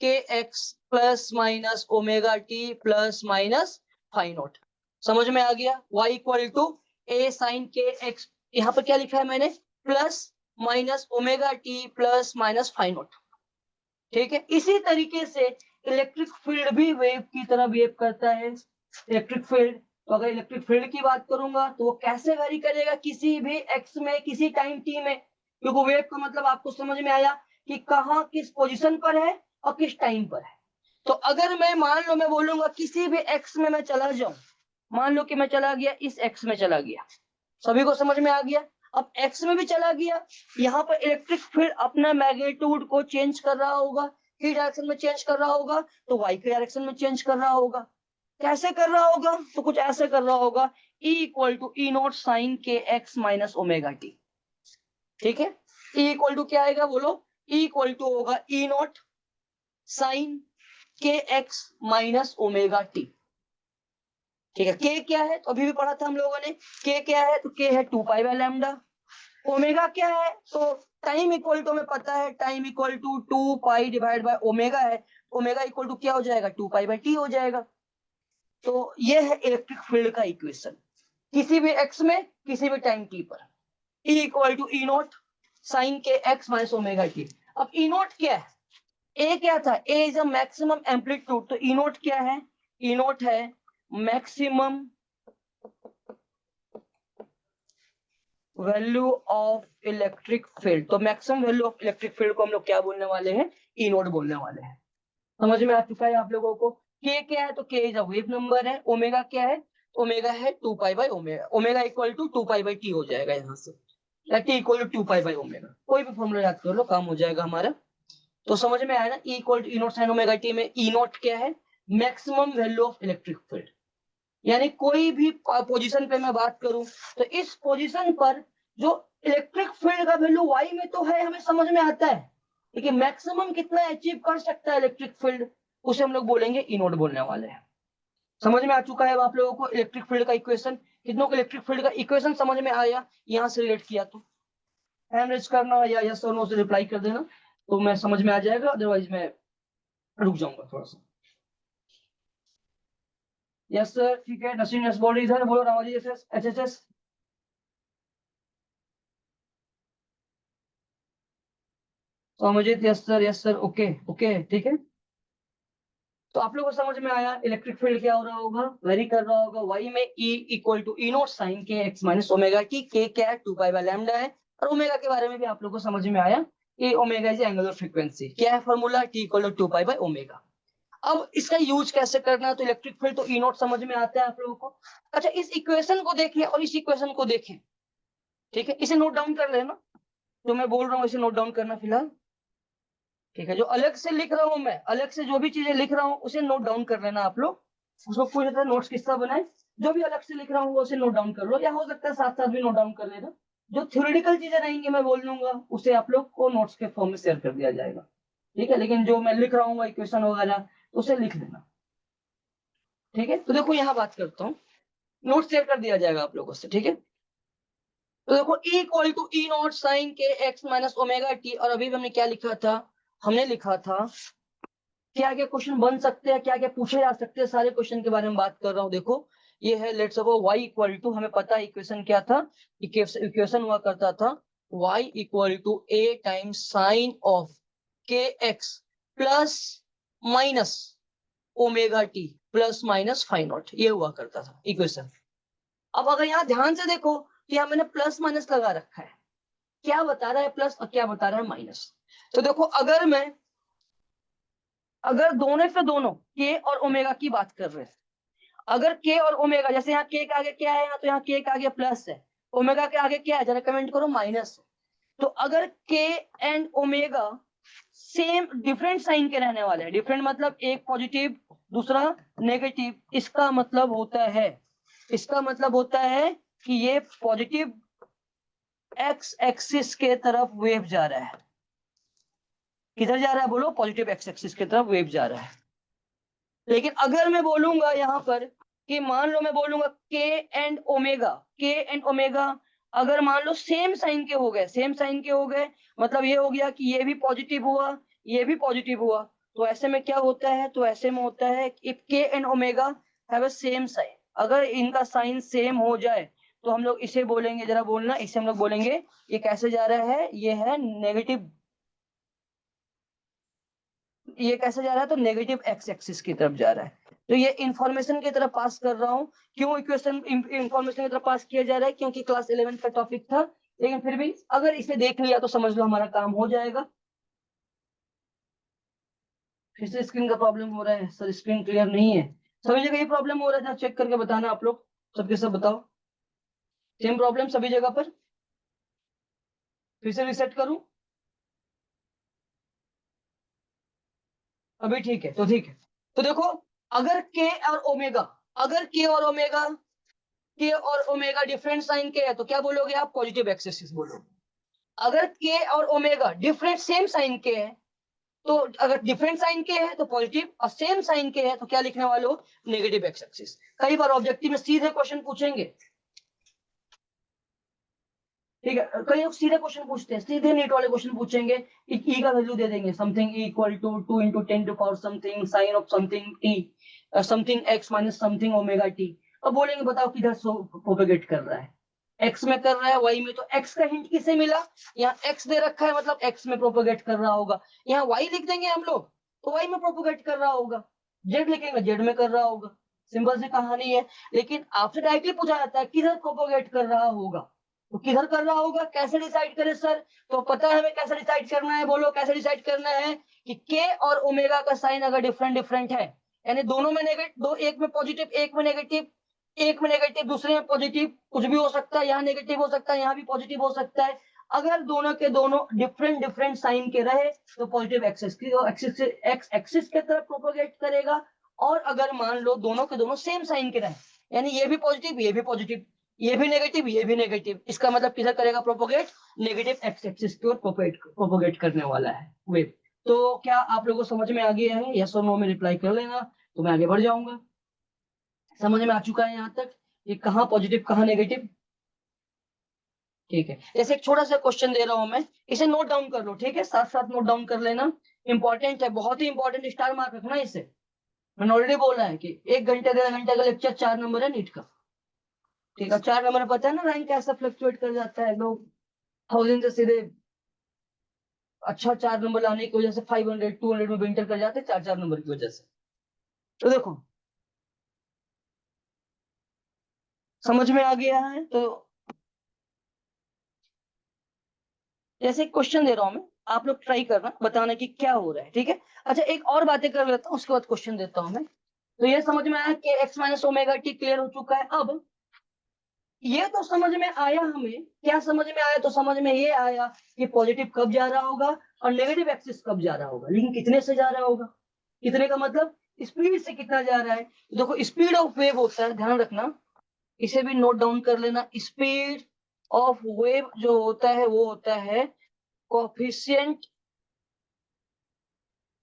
के x plus minus omega t plus minus phi naught. समझ में आ गया? y equal to a sine के एक्स, यहाँ पर क्या लिखा है मैंने? Plus minus omega t plus minus phi naught. ठीक है, इसी तरीके से इलेक्ट्रिक फील्ड भी वेव की तरह बिहेव करता है। इलेक्ट्रिक फील्ड, तो अगर इलेक्ट्रिक फील्ड की बात करूंगा तो वो कैसे वेरी करेगा? किसी भी एक्स में, किसी टाइम टी में। क्योंकि वेव का मतलब आपको समझ में आया कि कहाँ किस पोजीशन पर है और किस टाइम पर है। तो अगर मैं मान लो मैं बोलूंगा किसी भी एक्स में मैं चला जाऊं, मान लो कि मैं चला गया इस एक्स में चला गया, सभी को समझ में आ गया? अब एक्स में भी चला गया, यहाँ पर इलेक्ट्रिक फील्ड अपना मैग्नीट्यूड को चेंज कर रहा होगा, किस डायरेक्शन में चेंज कर रहा होगा? तो वाई के डायरेक्शन में चेंज कर रहा होगा। कैसे कर रहा होगा? तो कुछ ऐसे कर रहा होगा, E equal to E not sine के एक्स माइनस ओमेगा टी। ठीक है, E इक्वल टू क्या आएगा बोलो? E इक्वल टू होगा ई नॉट साइन के एक्स माइनस ओमेगा टी। ठीक है, के क्या है? तो अभी भी पढ़ा था हम लोगों ने, के क्या है? तो के है 2 पाई बाय लैम्डा। ओमेगा क्या है? तो टाइम इक्वल टू हमें पता है, time equal to 2 pi divide by omega है। ओमेगा इक्वल टू क्या हो जाएगा? 2 पाई बाय टी हो जाएगा। तो ये है इलेक्ट्रिक फील्ड का इक्वेशन, किसी भी एक्स में, किसी भी टाइम टी पर। E equal to E not sine के एक्स माइनस ओमेगा टी। अब ई नॉट क्या है? ए क्या था? A is a maximum amplitude, तो ई नॉट क्या है? ई नॉट है maximum value of electric field. तो maximum value of electric field को हम लोग क्या बोलने वाले हैं? ई नोट बोलने वाले हैं। समझ में आ चुका है आप लोगों को? के क्या है? तो K is a wave number है। ओमेगा क्या है? ओमेगा है 2 pi by omega, omega equal to 2 pi by T हो जाएगा यहाँ से, या T equal to 2 pi by omega, कोई भी फॉर्मूला याद कर लो काम हो जाएगा हमारा। तो समझ में आया ना, E equal to E not sine omega T में ई नॉट क्या है, maximum value of electric field, यानी कोई भी पोजीशन पे मैं बात करूं तो इस पोजीशन पर जो इलेक्ट्रिक फील्ड का वैल्यू वाई में तो है, हमें समझ में आता है, लेकिन मैक्सिमम कितना अचीव कर सकता है इलेक्ट्रिक फील्ड, उसे हम लोग बोलेंगे ई नॉट बोलने वाले हैं। समझ में आ चुका है आप लोगों को इलेक्ट्रिक फील्ड का इक्वेशन, कितनों को इलेक्ट्रिक फील्ड का इक्वेशन समझ में आया, यहां से रिलेट किया तो हैंड रेज करना या यस और नो से रिप्लाई कर देना, तो मैं समझ में आ जाएगा, अदरवाइज मैं रुक जाऊंगा थोड़ा सा। यस सर, ठीक है, नसीम यस बोल रही है, बोलो Ramaji S S H H S. Amarjeet yes sir, okay okay, ठीक है। तो आप लोगों को समझ में आया इलेक्ट्रिक फील्ड क्या हो रहा होगा, वेरी कर रहा होगा वाई में, E equal to E not sine के x minus omega T, K क्या है 2 पाई बाय लैम्डा है, और ओमेगा के बारे में भी आप लोगों को समझ में आया कि ओमेगा इज एंगुलर फ्रीक्वेंसी, क्या है formula, T equal to 2 pi by omega. अब इसका यूज कैसे करना है, तो इलेक्ट्रिक फील्ड तो ई नॉट समझ में आता है आप लोगों को। अच्छा, इस इक्वेशन को देखें और इस इक्वेशन को देखें, ठीक है, इसे नोट डाउन कर लेना, जो मैं बोल रहा हूँ इसे नोट डाउन करना फिलहाल, ठीक है। जो अलग से लिख रहा हूं मैं, अलग से जो भी चीजें लिख रहा हूँ उसे नोट डाउन कर लेना आप लोग, उसको पूछ लेते नोट्स किस तरह बनाए, जो भी अलग से लिख रहा हूँ उसे नोट डाउन कर लो, या हो सकता है साथ साथ भी नोट डाउन कर लेना, जो थ्योरेटिकल चीजें रहेंगी मैं बोल दूंगा उसे आप लोग को नोट्स के फॉर्म में शेयर कर दिया जाएगा, ठीक है, लेकिन जो मैं लिख रहा हूँ इक्वेशन वगैरह उसे लिख देना, ठीक है। तो देखो यहाँ बात करता हूँ, नोट शेयर कर दिया जाएगा आप लोगों से, ठीक है। तो देखो E equal to E not sine के एक्स माइनस ओमेगा टी, और अभी हमने क्या लिखा था, हमने लिखा था क्या क्या क्वेश्चन बन सकते हैं, क्या क्या पूछे जा सकते हैं, सारे क्वेश्चन के बारे में बात कर रहा हूँ। देखो ये है, let's suppose y equal to, हमें पता है इक्वेशन क्या था, इक्वेशन हुआ करता था y equal to a times sine of के x plus minus omega t plus minus phi naught, ये हुआ करता था इक्वेशन। अब अगर यहाँ ध्यान से देखो तो यहाँ मैंने प्लस माइनस लगा रखा है, क्या बता रहा है प्लस और क्या बता रहा है माइनस। तो देखो अगर दोनों से दोनों के और ओमेगा की बात कर रहे हैं, अगर के और ओमेगा, जैसे यहाँ के आगे क्या है, यहाँ तो यहाँ के आगे प्लस है, ओमेगा के आगे क्या है, जरा कमेंट करो माइनस है। तो अगर K and omega same different sign के रहने वाले हैं, डिफरेंट मतलब एक पॉजिटिव दूसरा नेगेटिव, इसका मतलब होता है कि ये पॉजिटिव एक्स एक्सिस के तरफ वेव जा रहा है, किधर जा रहा है बोलो, पॉजिटिव एक्स एक्सिस की तरफ वेव जा रहा है। लेकिन अगर मैं बोलूंगा यहाँ पर कि मान लो मैं बोलूंगा के एंड ओमेगा अगर मान लो सेम साइन के हो गए, मतलब ये हो गया कि ये भी पॉजिटिव हुआ, ये भी पॉजिटिव हुआ, तो ऐसे में क्या होता है, तो ऐसे में होता है if K and omega have a same sign, अगर इनका साइन सेम हो जाए तो हम लोग इसे बोलेंगे, जरा बोलना, इसे हम लोग बोलेंगे ये कैसे जा रहा है, ये है नेगेटिव, ये कैसे जा रहा है, तो नेगेटिव एक्स एक्सिस की तरफ जा रहा है। तो ये इंफॉर्मेशन की तरफ पास कर रहा हूँ, क्यों इक्वेशन इंफॉर्मेशन की तरफ पास किया जा रहा है, क्योंकि क्लास 11 का टॉपिक था, लेकिन फिर भी अगर इसे देख लिया तो समझ लो हमारा काम हो जाएगा। फिर से स्क्रीन का प्रॉब्लम हो रहा है सर, स्क्रीन क्लियर नहीं है, सभी जगह ये प्रॉब्लम हो रहा है, जरा चेक करके बताना आप लोग, सबके सब बताओ, सेम प्रॉब्लम सभी जगह पर, फिर से रिसेट करूं, अभी ठीक है, तो ठीक है। तो देखो अगर के और ओमेगा, अगर के और ओमेगा डिफरेंट साइन के है तो क्या बोलोगे आप, पॉजिटिव एक्स एक्सिस बोलोगे। अगर के और ओमेगा डिफरेंट सेम साइन के है, तो अगर डिफरेंट साइन के है तो पॉजिटिव, और सेम साइन के है तो क्या लिखने वाले हो, नेगेटिव एक्स एक्सिस। कई बार ऑब्जेक्टिव में सीधे क्वेश्चन पूछेंगे, ठीक है, कई लोग सीधे क्वेश्चन पूछते हैं, सीधे नीट वाले क्वेश्चन पूछेंगे, ई का वैल्यू दे देंगे, something equal to 2 into 10 to power something sine of something T, something X minus something omega T, अब बोलेंगे बताओ किधर प्रोपेगेट कर रहा है, एक्स में कर रहा है, वाई में, तो एक्स का हिंट किसे मिला, यहाँ एक्स दे रखा है मतलब एक्स में प्रोपेगेट कर रहा होगा, यहाँ वाई लिख देंगे हम लोग तो वाई में प्रोपेगेट कर रहा होगा, जेड लिखेंगे जेड में कर रहा होगा, सिंपल सी कहानी है। लेकिन आपसे डायरेक्टली पूछा जाता है किधर प्रोपेगेट कर रहा होगा, तो किधर कर रहा होगा, कैसे डिसाइड करें सर, तो पता है हमें कैसे डिसाइड करना है, बोलो कैसे डिसाइड करना है, कि के और ओमेगा का साइन अगर डिफरेंट डिफरेंट है, यानी दोनों में नेगेटिव, दो एक में पॉजिटिव एक में नेगेटिव, एक में नेगेटिव, दूसरे में पॉजिटिव, कुछ भी हो सकता है, यहाँ नेगेटिव हो सकता है, यहाँ भी पॉजिटिव हो सकता है। अगर दोनों के दोनों डिफरेंट डिफरेंट साइन के रहे तो पॉजिटिव एक्स एक्सिस की तरफ प्रोपोगेट करेगा। और अगर मान लो दोनों के दोनों सेम साइन के रहे, यानी ये भी पॉजिटिव, ये भी पॉजिटिव, ये भी नेगेटिव, ये भी नेगेटिव, इसका मतलब किधर करेगा प्रोपोगेट? नेगेटिव एक्स एक्सिस की ओर प्रोपोगेट करने वाला है वेव। तो क्या आप लोगों को समझ में आ गया है? यस और नो में रिप्लाई कर लेना, तो मैं आगे बढ़ जाऊंगा। समझ में आ चुका है यहाँ तक ये कहाँ पॉजिटिव कहाँ नेगेटिव? ठीक है, जैसे एक छोटा सा क्वेश्चन दे रहा हूं मैं, इसे नोट डाउन कर लो, ठीक है, साथ साथ नोट डाउन कर लेना, इंपॉर्टेंट है, बहुत ही इंपॉर्टेंट, स्टार मार्क रखना इसे। मैंने ऑलरेडी बोला है कि 1 घंटे 1.5 घंटे का लेक्चर 4 नंबर है नीट का। ठीक है, 4 नंबर पता है ना रैंक कैसा फ्लक्चुएट कर जाता है, लोग 1000 से सीधे अच्छा 4 नंबर लाने की वजह से 500 200 में विंटर कर जाते हैं, 4 4 नंबर की वजह से। तो देखो समझ में आ गया है? तो जैसे क्वेश्चन दे रहा हूं मैं, आप लोग ट्राई करना बताना कि क्या हो रहा है, ठीक है। अच्छा एक और बातें कर लेता हूँ, उसके बाद क्वेश्चन देता हूं मैं। तो ये समझ में आया कि x minus omega T clear हो चुका है। अब ये तो समझ में आया हमें, क्या समझ में आया? तो समझ में ये आया कि पॉजिटिव कब जा रहा होगा और नेगेटिव एक्सिस कब जा रहा होगा, लेकिन कितने से जा रहा होगा? कितने का मतलब स्पीड से कितना जा रहा है? देखो स्पीड ऑफ वेव होता है, ध्यान रखना, इसे भी नोट डाउन कर लेना। स्पीड ऑफ वेव जो होता है वो होता है coefficient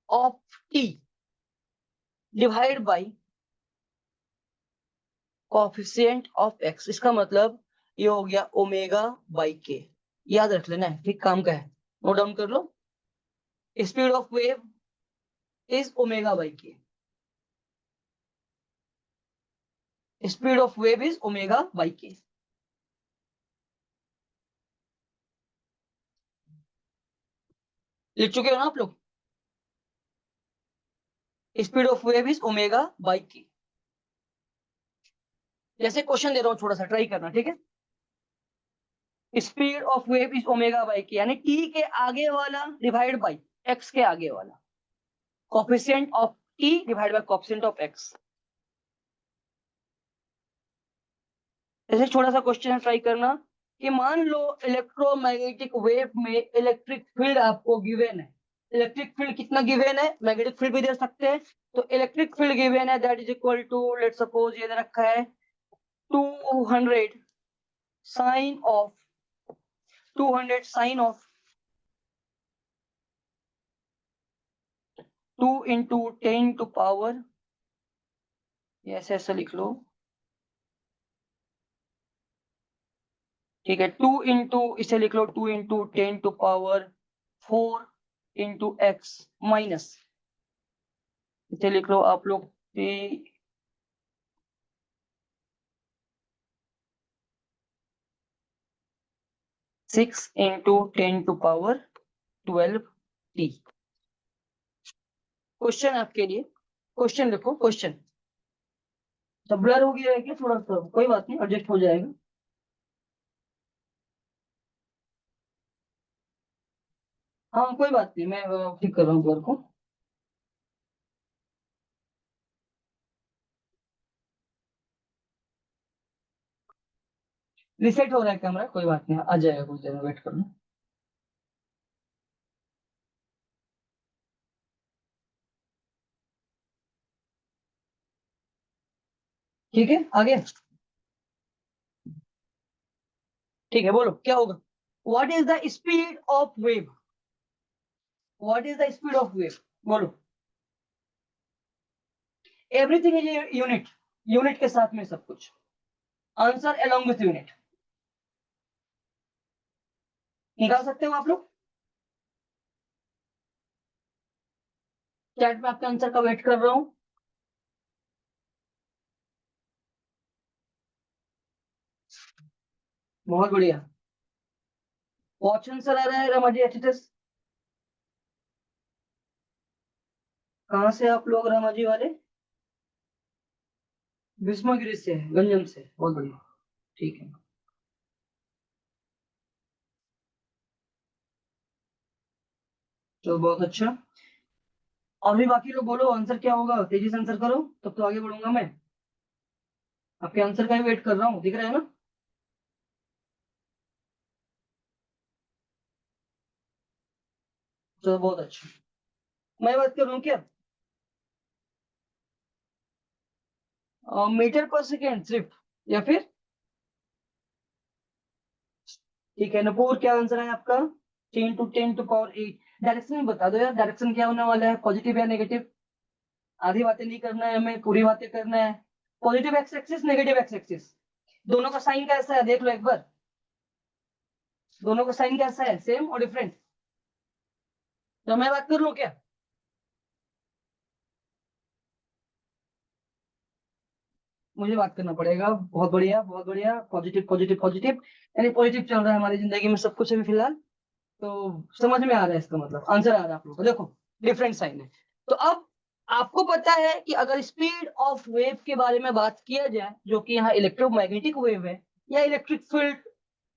of T divide by coefficient of x. इसका मतलब ये हो गया ओमेगा बाई के। याद रख लेना है, ठीक काम का है, नोट डाउन कर लो। Speed of wave is omega by k. Speed of wave is omega by k. लिख चुके हो ना आप लोग? Speed of wave is omega by k. जैसे क्वेश्चन दे रहा हूं, थोड़ा सा ट्राई करना, ठीक है। Speed of wave is omega by के, यानी टी के आगे वाला डिवाइड बाई एक्स के आगे वाला, coefficient of T divide by coefficient of X. ऐसे छोटा सा क्वेश्चन है, ट्राई करना कि मान लो इलेक्ट्रोमैग्नेटिक वेव में इलेक्ट्रिक फील्ड आपको गिवन है। इलेक्ट्रिक फील्ड कितना गिवन है? मैग्नेटिक फील्ड भी दे सकते हैं। तो इलेक्ट्रिक फील्ड गिवन है, that is equal to, let suppose ये दे रखा है 200 sine of 200 sine of 2 into 10 to power, ऐसे ऐसे लिख लो, ठीक है। 2 इंटू, इसे लिख लो 2 into 10 to power 4 into X minus, इसे लिख लो आप लोग 6 into 10 to power 12 T. Question आपके लिए, क्वेश्चन लिखो क्वेश्चन। सब ब्लर हो गया है क्या थोड़ा सा? कोई बात नहीं, एडजस्ट हो जाएगा। हाँ कोई बात नहीं, मैं ठीक कर रहा हूँ ब्लर को। रिसेट हो रहा है कैमरा, कोई बात नहीं, आ जाएगा कुछ देर में, वेट करना। ठीक है, आ गया? ठीक है, बोलो क्या होगा? What is the speed of wave? What is the speed of wave? बोलो। एवरीथिंग इज यूनिट, यूनिट के साथ में सब कुछ। Answer along with unit. निकाल सकते हो आप लोग? चैट में आपके आंसर का वेट कर रहा हूँ। बहुत बढ़िया, वॉच आंसर आ रहा है रमाजी एचएचएस। कहाँ से आप लोग रमाजी वाले? भीष्मगिरी से, गंजम से, बहुत बढ़िया, ठीक है। तो बहुत अच्छा। और भी बाकी लोग बोलो आंसर क्या होगा, तेजी से आंसर करो, तब तो आगे बढ़ूंगा मैं। आपके आंसर का ही वेट कर रहा हूँ, दिख रहा है ना? चलो बहुत अच्छा। मैं बात करूँ क्या? मीटर पर सेकेंड सिर्फ, या फिर? ठीक है नपुर, क्या आंसर है आपका? 10 to 8 डायरेक्शन में बता दो यार, डायरेक्शन क्या होने वाला है, पॉजिटिव या नेगेटिव? आधी बातें नहीं करना है हमें, पूरी बातें करना है। Positive x axis, negative x axis, दोनों का साइन कैसा है देख लो एक बार। दोनों का साइन कैसा है, सेम और डिफरेंट? तो मैं बात कर लूं क्या? मुझे बात करना पड़ेगा, बहुत बढ़िया बहुत बढ़िया, पॉजिटिव पॉजिटिव पॉजिटिव, यानी पॉजिटिव चल रहा है हमारी जिंदगी में सब कुछ अभी फिलहाल। तो समझ में आ रहा है, इसका मतलब आंसर आ रहा है आप लोगों को, देखो डिफरेंट साइन है। तो अब आपको पता है कि अगर स्पीड ऑफ वेव के बारे में बात किया जाए, जो कि यहाँ इलेक्ट्रोमैग्नेटिक वेव है या इलेक्ट्रिक फील्ड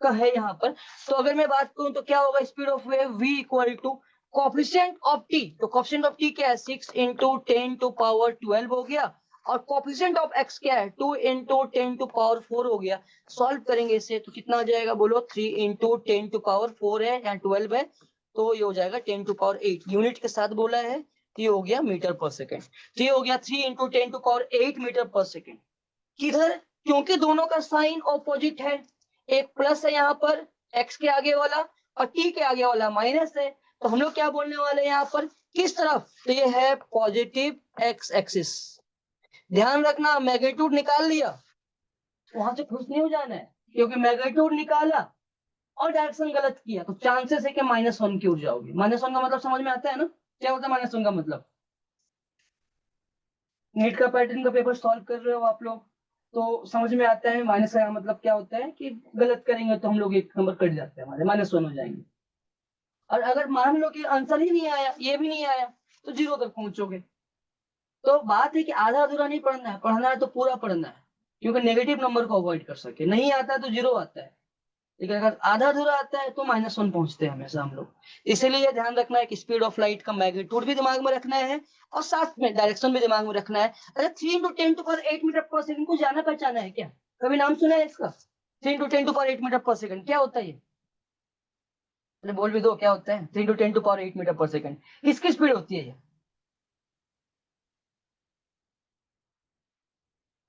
का है यहाँ पर, तो अगर मैं बात करूं तो क्या होगा, speed of wave v equal to coefficient of t। तो कोफिशिएंट ऑफ t क्या है, 6 × 10⁻12 हो गया, और कोफिशिएंट ऑफ x क्या है, 2 × 10⁻4 हो गया। सॉल्व करेंगे इसे तो कितना आ जाएगा बोलो, 3 × 10⁻4 है या 12 है, तो ये हो जाएगा 10⁻8 यूनिट के साथ बोला है, तो ये हो गया मीटर पर सेकेंड। तो ये हो गया 3 × 10⁻8 मीटर पर सेकेंड। किधर? क्योंकि दोनों का साइन ऑपोजिट है, एक प्लस है यहाँ पर x के आगे वाला, और t के आगे वाला माइनस है। तो हम लोग क्या बोलने वाले हैं यहाँ पर, किस तरफ? तो ये है पॉजिटिव x एक्सिस। ध्यान रखना, मैग्नीट्यूड निकाल लिया, वहां से खुश नहीं हो जाना है, क्योंकि मैग्नीट्यूड निकाला और डायरेक्शन गलत किया तो चांसेस है कि -1 की उड़ जाओगे। -1 का मतलब समझ में आता है ना, क्या होता है -1 का मतलब? नीट का पैटर्न का पेपर सॉल्व कर रहे हो आप लोग तो समझ में आता है, माइनस का मतलब क्या होता है कि गलत करेंगे तो हम लोग एक नंबर कट जाते हैं, हमारे -1 हो जाएंगे। और अगर मान लो कि आंसर ही नहीं आया, ये भी नहीं आया, तो 0 तक पहुंचोगे। तो बात है कि आधा अधूरा नहीं पढ़ना है, पढ़ना है तो पूरा पढ़ना है, क्योंकि नेगेटिव नंबर को अवॉइड कर सके। नहीं आता है तो 0 आता है, लेकिन अगर आधा अधूरा आता है तो -1 पहुंचते हैं हमेशा हम लोग। इसीलिए ध्यान रखना है कि स्पीड ऑफ लाइट का मैग्नीट्यूड भी दिमाग में रखना है, और साथ में डायरेक्शन भी दिमाग में रखना है। अच्छा, 3 × 10⁸ मीटर पर सेकंड को जाना पहचाना है क्या? कभी नाम सुना है इसका? 3 × 10⁸ मीटर पर सेकंड क्या होता है ये? अरे बोल भी दो, क्या होता है 3 × 10⁸ मीटर पर सेकंड? किसकी स्पीड होती है ये?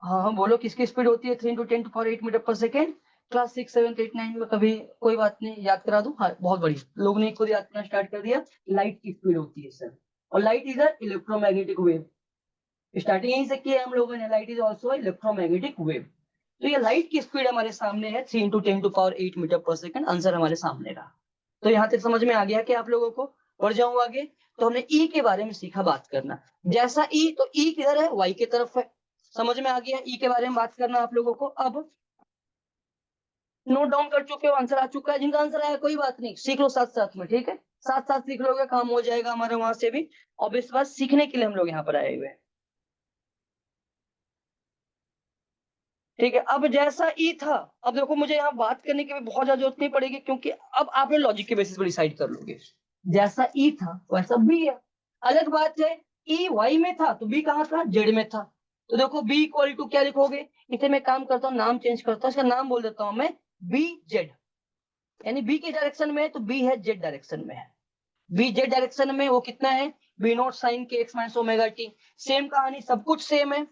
हाँ हाँ बोलो, किसकी स्पीड होती है 3 × 10⁸ मीटर पर सेकंड? क्लास 6, 7, 8, 9 में कभी कोई बात नहीं, याद करा दूं? हाँ बहुत बढ़िया, लोग ने खुद याद करना स्टार्ट कर दिया। लाइट की स्पीड होती है सर, और light is electromagnetic wave. Starting यहीं से की है हम लोगों ने, light is also electromagnetic wave. तो ये लाइट की स्पीड हमारे सामने है 3 × 10⁸ मीटर पर सेकंड, आंसर हमारे सामने रहा। तो यहाँ तक समझ में आ गया कि आप लोगों को? बढ़ जाऊं आगे, तो हमने ई के बारे में सीखा बात करना। जैसा ई, तो ई किधर है, वाई की तरफ है। समझ में आ गया ई के बारे में बात करना आप लोगों को। अब नोट डाउन कर चुके हो, आंसर आ चुका है, जिनका आंसर आया कोई बात नहीं, सीख लो साथ साथ में, ठीक है? साथ साथ सीख लोगे, काम हो जाएगा हमारे वहां से भी। और इस बात सीखने के लिए हम लोग यहाँ पर आए हुए हैं, ठीक है? अब जैसा ई था, अब देखो मुझे यहाँ बात करने की भी बहुत ज्यादा जरूरत नहीं पड़ेगी, क्योंकि अब आप लोग लॉजिक के बेसिस पर डिसाइड कर लोगे। जैसा ई था वैसा बी है। अलग बात है, ई वाई में था तो बी कहाँ था, जेड में था। तो देखो बी इक्वल टू क्या लिखोगे, इसे मैं काम करता हूँ, नाम चेंज करता हूँ, इसका नाम बोल देता हूँ मैं बी जेड। यानी बी के डायरेक्शन में है तो बी है जेड डायरेक्शन में है। बी जेड डायरेक्शन में वो कितना है, बी नॉट साइन के x minus omega T. Same कहानी, सब कुछ सेम है,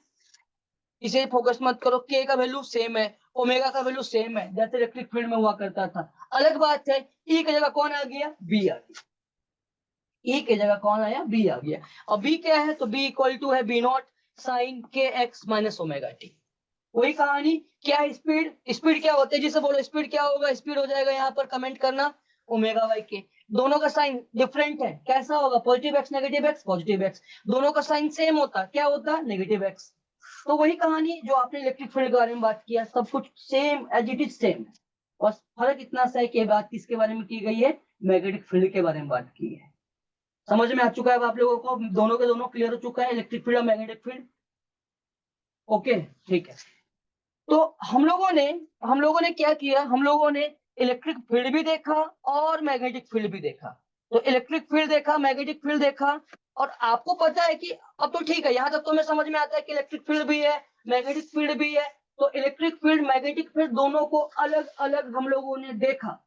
इसे फोकस मत करो। के का वैल्यू सेम है, ओमेगा का वैल्यू सेम है, जैसे इलेक्ट्रिक फील्ड में हुआ करता था। अलग बात है, ई की जगह कौन आ गया, बी आ गया। ई की जगह कौन आया, बी आ गया। और बी क्या है, तो बी इक्वल टू है बी नॉट साइन के एक्स माइनस ओमेगा टी। वही कहानी, क्या है स्पीड, स्पीड क्या होता है, जिसे बोलो स्पीड क्या होगा, स्पीड हो जाएगा यहाँ पर कमेंट करना ओमेगा बाई के। दोनों का साइन डिफरेंट है, कैसा होगा, positive x negative x, positive x. दोनों का साइन सेम होता, क्या होता, नेगेटिव एक्स। तो वही कहानी जो आपने इलेक्ट्रिक फील्ड के बारे में बात किया, सब कुछ same as it is same. और फर्क इतना सा है कि बात किसके बारे में की गई है, मैग्नेटिक फील्ड के बारे में बात की है। समझ में आ चुका है अब आप लोगों को, दोनों के दोनों क्लियर हो चुका है, इलेक्ट्रिक फील्ड और मैग्नेटिक फील्ड? ओके ठीक है। तो हम लोगों ने क्या किया, हम लोगों ने इलेक्ट्रिक फील्ड भी देखा और मैग्नेटिक फील्ड भी देखा। तो इलेक्ट्रिक फील्ड देखा, मैग्नेटिक फील्ड देखा, और आपको पता है कि अब तो ठीक है, यहां तक तो हमें समझ में आता है कि इलेक्ट्रिक फील्ड भी है, मैग्नेटिक फील्ड भी है। तो इलेक्ट्रिक फील्ड मैग्नेटिक फील्ड दोनों को अलग अलग हम लोगों ने देखा।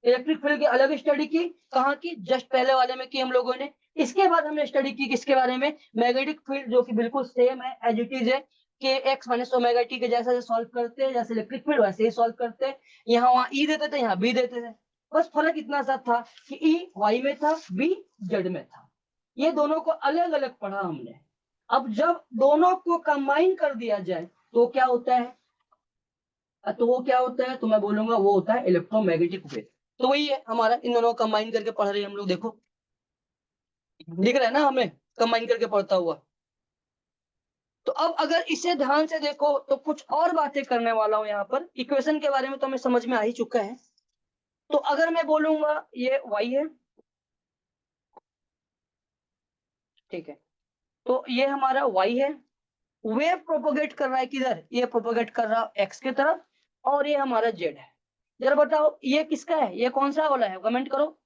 इलेक्ट्रिक फील्ड की अलग स्टडी की, कहाँ की, जस्ट पहले वाले में की हम लोगों ने। इसके बाद हमने स्टडी की किसके बारे में, मैग्नेटिक फील्ड, जो कि बिल्कुल सेम है, एज इट इज है, कि एक्स माइनस ओमेगा टी के जैसा सॉल्व करते हैं, जैसे इलेक्ट्रिक फील्ड वैसे ही सॉल्व करते हैं। यहाँ वहां ई देते थे, यहाँ बी देते थे, बस फर्क इतना सा था कि ई वाई में था, बी जेड में था। ये दोनों को अलग अलग पढ़ा हमने। अब जब दोनों को कंबाइन कर दिया जाए तो क्या होता है, तो वो क्या होता है, तो मैं बोलूंगा वो होता है इलेक्ट्रोमैग्नेटिक वेव। तो वही है हमारा, इन दोनों को कंबाइन करके पढ़ रहे हैं हम लोग। देखो दिख रहा है ना हमें, कंबाइन करके पढ़ता हुआ। तो अब अगर इसे ध्यान से देखो तो कुछ और बातें करने वाला हूं यहाँ पर। इक्वेशन के बारे में तो हमें समझ में आ ही चुका है। तो अगर मैं बोलूंगा ये y है, ठीक है, तो ये हमारा y है। वेव प्रोपोगेट कर रहा है किधर, ये प्रोपोगेट कर रहा है x की तरफ, और ये हमारा z है। जरा बताओ ये किसका है, ये कौन सा वाला है, कमेंट करो।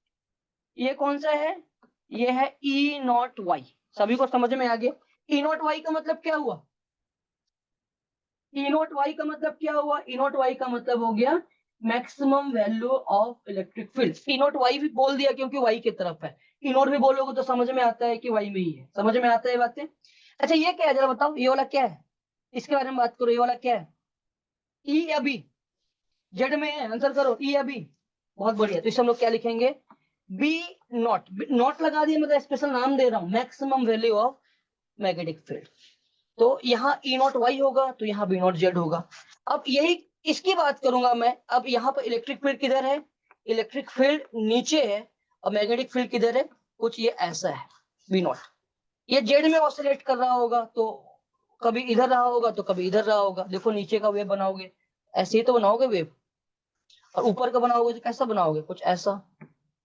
ये कौन सा है, ये है ई नॉट वाई। सभी को समझ में आ गया। ई नॉट वाई का मतलब क्या हुआ, ई नॉट वाई का मतलब क्या हुआ, ई नॉट वाई का मतलब हो गया maximum value of electric field. E nought Y भी बोल दिया क्योंकि वाई की तरफ है। ई नॉट भी बोलोगे तो समझ में आता है कि वाई में ही है, समझ में आता है बातें। अच्छा ये क्या है जरा बताओ, ये वाला क्या है, इसके बारे में बात करो, ये वाला क्या है, ई या बी, जेड में है, आंसर करो, ई या बी। बहुत बढ़िया, तो इसे हम लोग क्या लिखेंगे, बी नॉट। नॉट लगा दिया, मतलब स्पेशल नाम दे रहा हूं, maximum value of magnetic field. तो यहाँ ई नॉट वाई होगा, तो यहाँ बी नॉट जेड होगा। अब यही इसकी बात करूंगा मैं। अब यहाँ पर इलेक्ट्रिक फील्ड किधर है, इलेक्ट्रिक फील्ड नीचे है, और मैग्नेटिक फील्ड किधर है, कुछ ये ऐसा है, बी नॉट। ये जेड में ऑसिलेट कर रहा होगा, तो कभी इधर रहा होगा तो कभी इधर रहा होगा। देखो नीचे का वेव बनाओगे ऐसे ही तो बनाओगे वेव, और ऊपर का बनाओगे तो कैसा बनाओगे, कुछ ऐसा,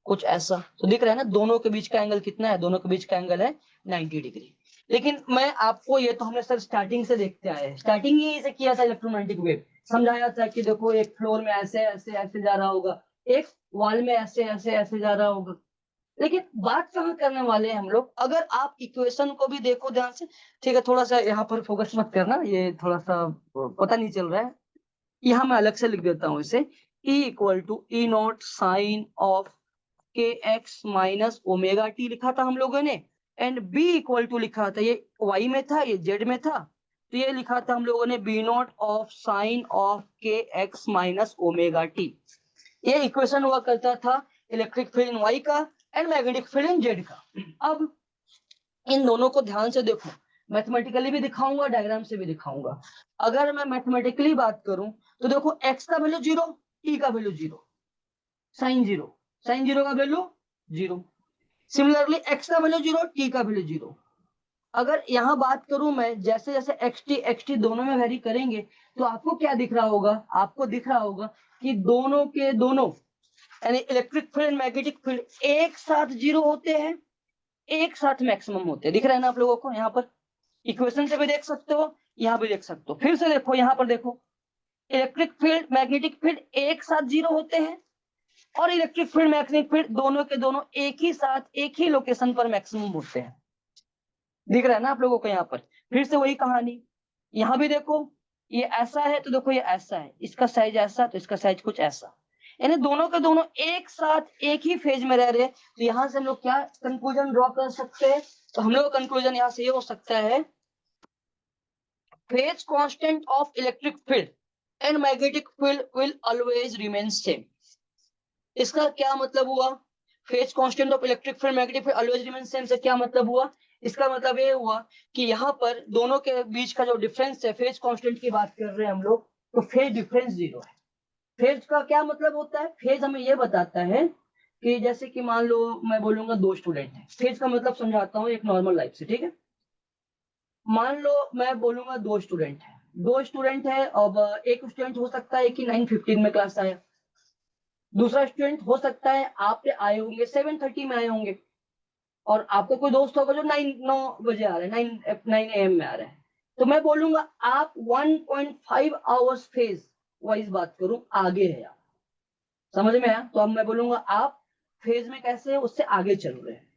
कुछ ऐसा। तो दिख रहा है ना दोनों के बीच का एंगल कितना है, दोनों के बीच का एंगल है 90 डिग्री। लेकिन मैं आपको, ये तो हमने सर स्टार्टिंग से देखते आए हैं, स्टार्टिंग ही से किया था, इलेक्ट्रोमैग्नेटिक वेव समझाया था कि देखो एक फ्लोर में ऐसे ऐसे ऐसे जा रहा होगा, एक वॉल में ऐसे ऐसे ऐसे जा रहा होगा। लेकिन बात कहाँ करने वाले हैं हम लोग, अगर आप इक्वेशन को भी देखो ध्यान से, ठीक है, थोड़ा सा यहाँ पर फोकस मत करना, ये थोड़ा सा पता नहीं चल रहा है। यहाँ मैं अलग से लिख देता हूँ इसे, E equal to E not sine of के एक्स माइनस ओमेगा टी लिखा था हम लोगों ने, एंड बी इक्वल टू लिखा था, ये वाई में था ये जेड में था, तो ये लिखा था हम लोगों ने B nought of sine of के एक्स माइनस ओमेगा टी। ये इक्वेशन हुआ करता था इलेक्ट्रिक फील्ड इन वाई का and magnetic field in Z का। अब इन दोनों को ध्यान से देखो, मैथमेटिकली भी दिखाऊंगा, डायग्राम से भी दिखाऊंगा। अगर मैं मैथमेटिकली बात करूं तो देखो एक्स का वैल्यू 0, टी का वैल्यू 0, साइन 0, साइन 0 का वैल्यू 0। सिमिलरली एक्स का वैल्यू 0, टी का वैल्यू 0। अगर यहाँ बात करूं मैं, जैसे जैसे एक्स टी दोनों में वेरी करेंगे, तो आपको क्या दिख रहा होगा, आपको दिख रहा होगा कि दोनों के दोनों, यानी इलेक्ट्रिक फील्ड मैग्नेटिक फील्ड एक साथ 0 होते हैं, एक साथ मैक्सिमम होते हैं। दिख रहा है ना आप लोगों को, यहाँ पर इक्वेशन से भी देख सकते हो, यहाँ भी देख सकते हो। फिर से देखो, यहाँ पर देखो, इलेक्ट्रिक फील्ड मैग्नेटिक फील्ड एक साथ 0 होते हैं, और इलेक्ट्रिक फील्ड मैग्नेटिक फील्ड दोनों के दोनों एक ही साथ एक ही लोकेशन पर मैक्सिमम होते हैं। दिख रहा है ना आप लोगों को यहाँ पर। फिर से वही कहानी, यहाँ भी देखो, ये ऐसा है तो देखो ये ऐसा है, इसका साइज ऐसा तो इसका साइज कुछ ऐसा, यानी दोनों के दोनों एक साथ एक ही फेज में रह रहे हैं। तो यहाँ से हम लोग क्या कंक्लूजन ड्रॉ कर सकते हैं, तो हम लोग कंक्लूजन यहाँ से ये हो सकता है, phase constant of electric field and magnetic field will always remain same. इसका क्या मतलब हुआ, phase constant of electric field magnetic field always remain same से क्या मतलब हुआ, इसका मतलब ये हुआ कि यहाँ पर दोनों के बीच का जो डिफरेंस है, फेज कांस्टेंट की बात कर रहे हैं हम लोग, तो फेज डिफरेंस 0 है। फेज का क्या मतलब होता है, फेज हमें ये बताता है कि जैसे कि मान लो मैं बोलूंगा 2 स्टूडेंट हैं, फेज का मतलब समझाता हूँ एक नॉर्मल लाइफ से, ठीक है। मान लो मैं बोलूंगा 2 स्टूडेंट है, 2 स्टूडेंट है। अब एक स्टूडेंट हो सकता है कि 9:15 में क्लास आया, दूसरा स्टूडेंट हो सकता है आप आए होंगे 7:30 में आए होंगे, और आपका कोई दोस्त होगा जो 9 बजे आ रहा है, 9 AM में आ रहा है। तो मैं बोलूंगा आप 1.5 आवर्स फेज वाइज बात करूं आगे है आप, समझ में आया। तो अब मैं बोलूंगा आप फेज में कैसे है उससे आगे चल रहे हैं,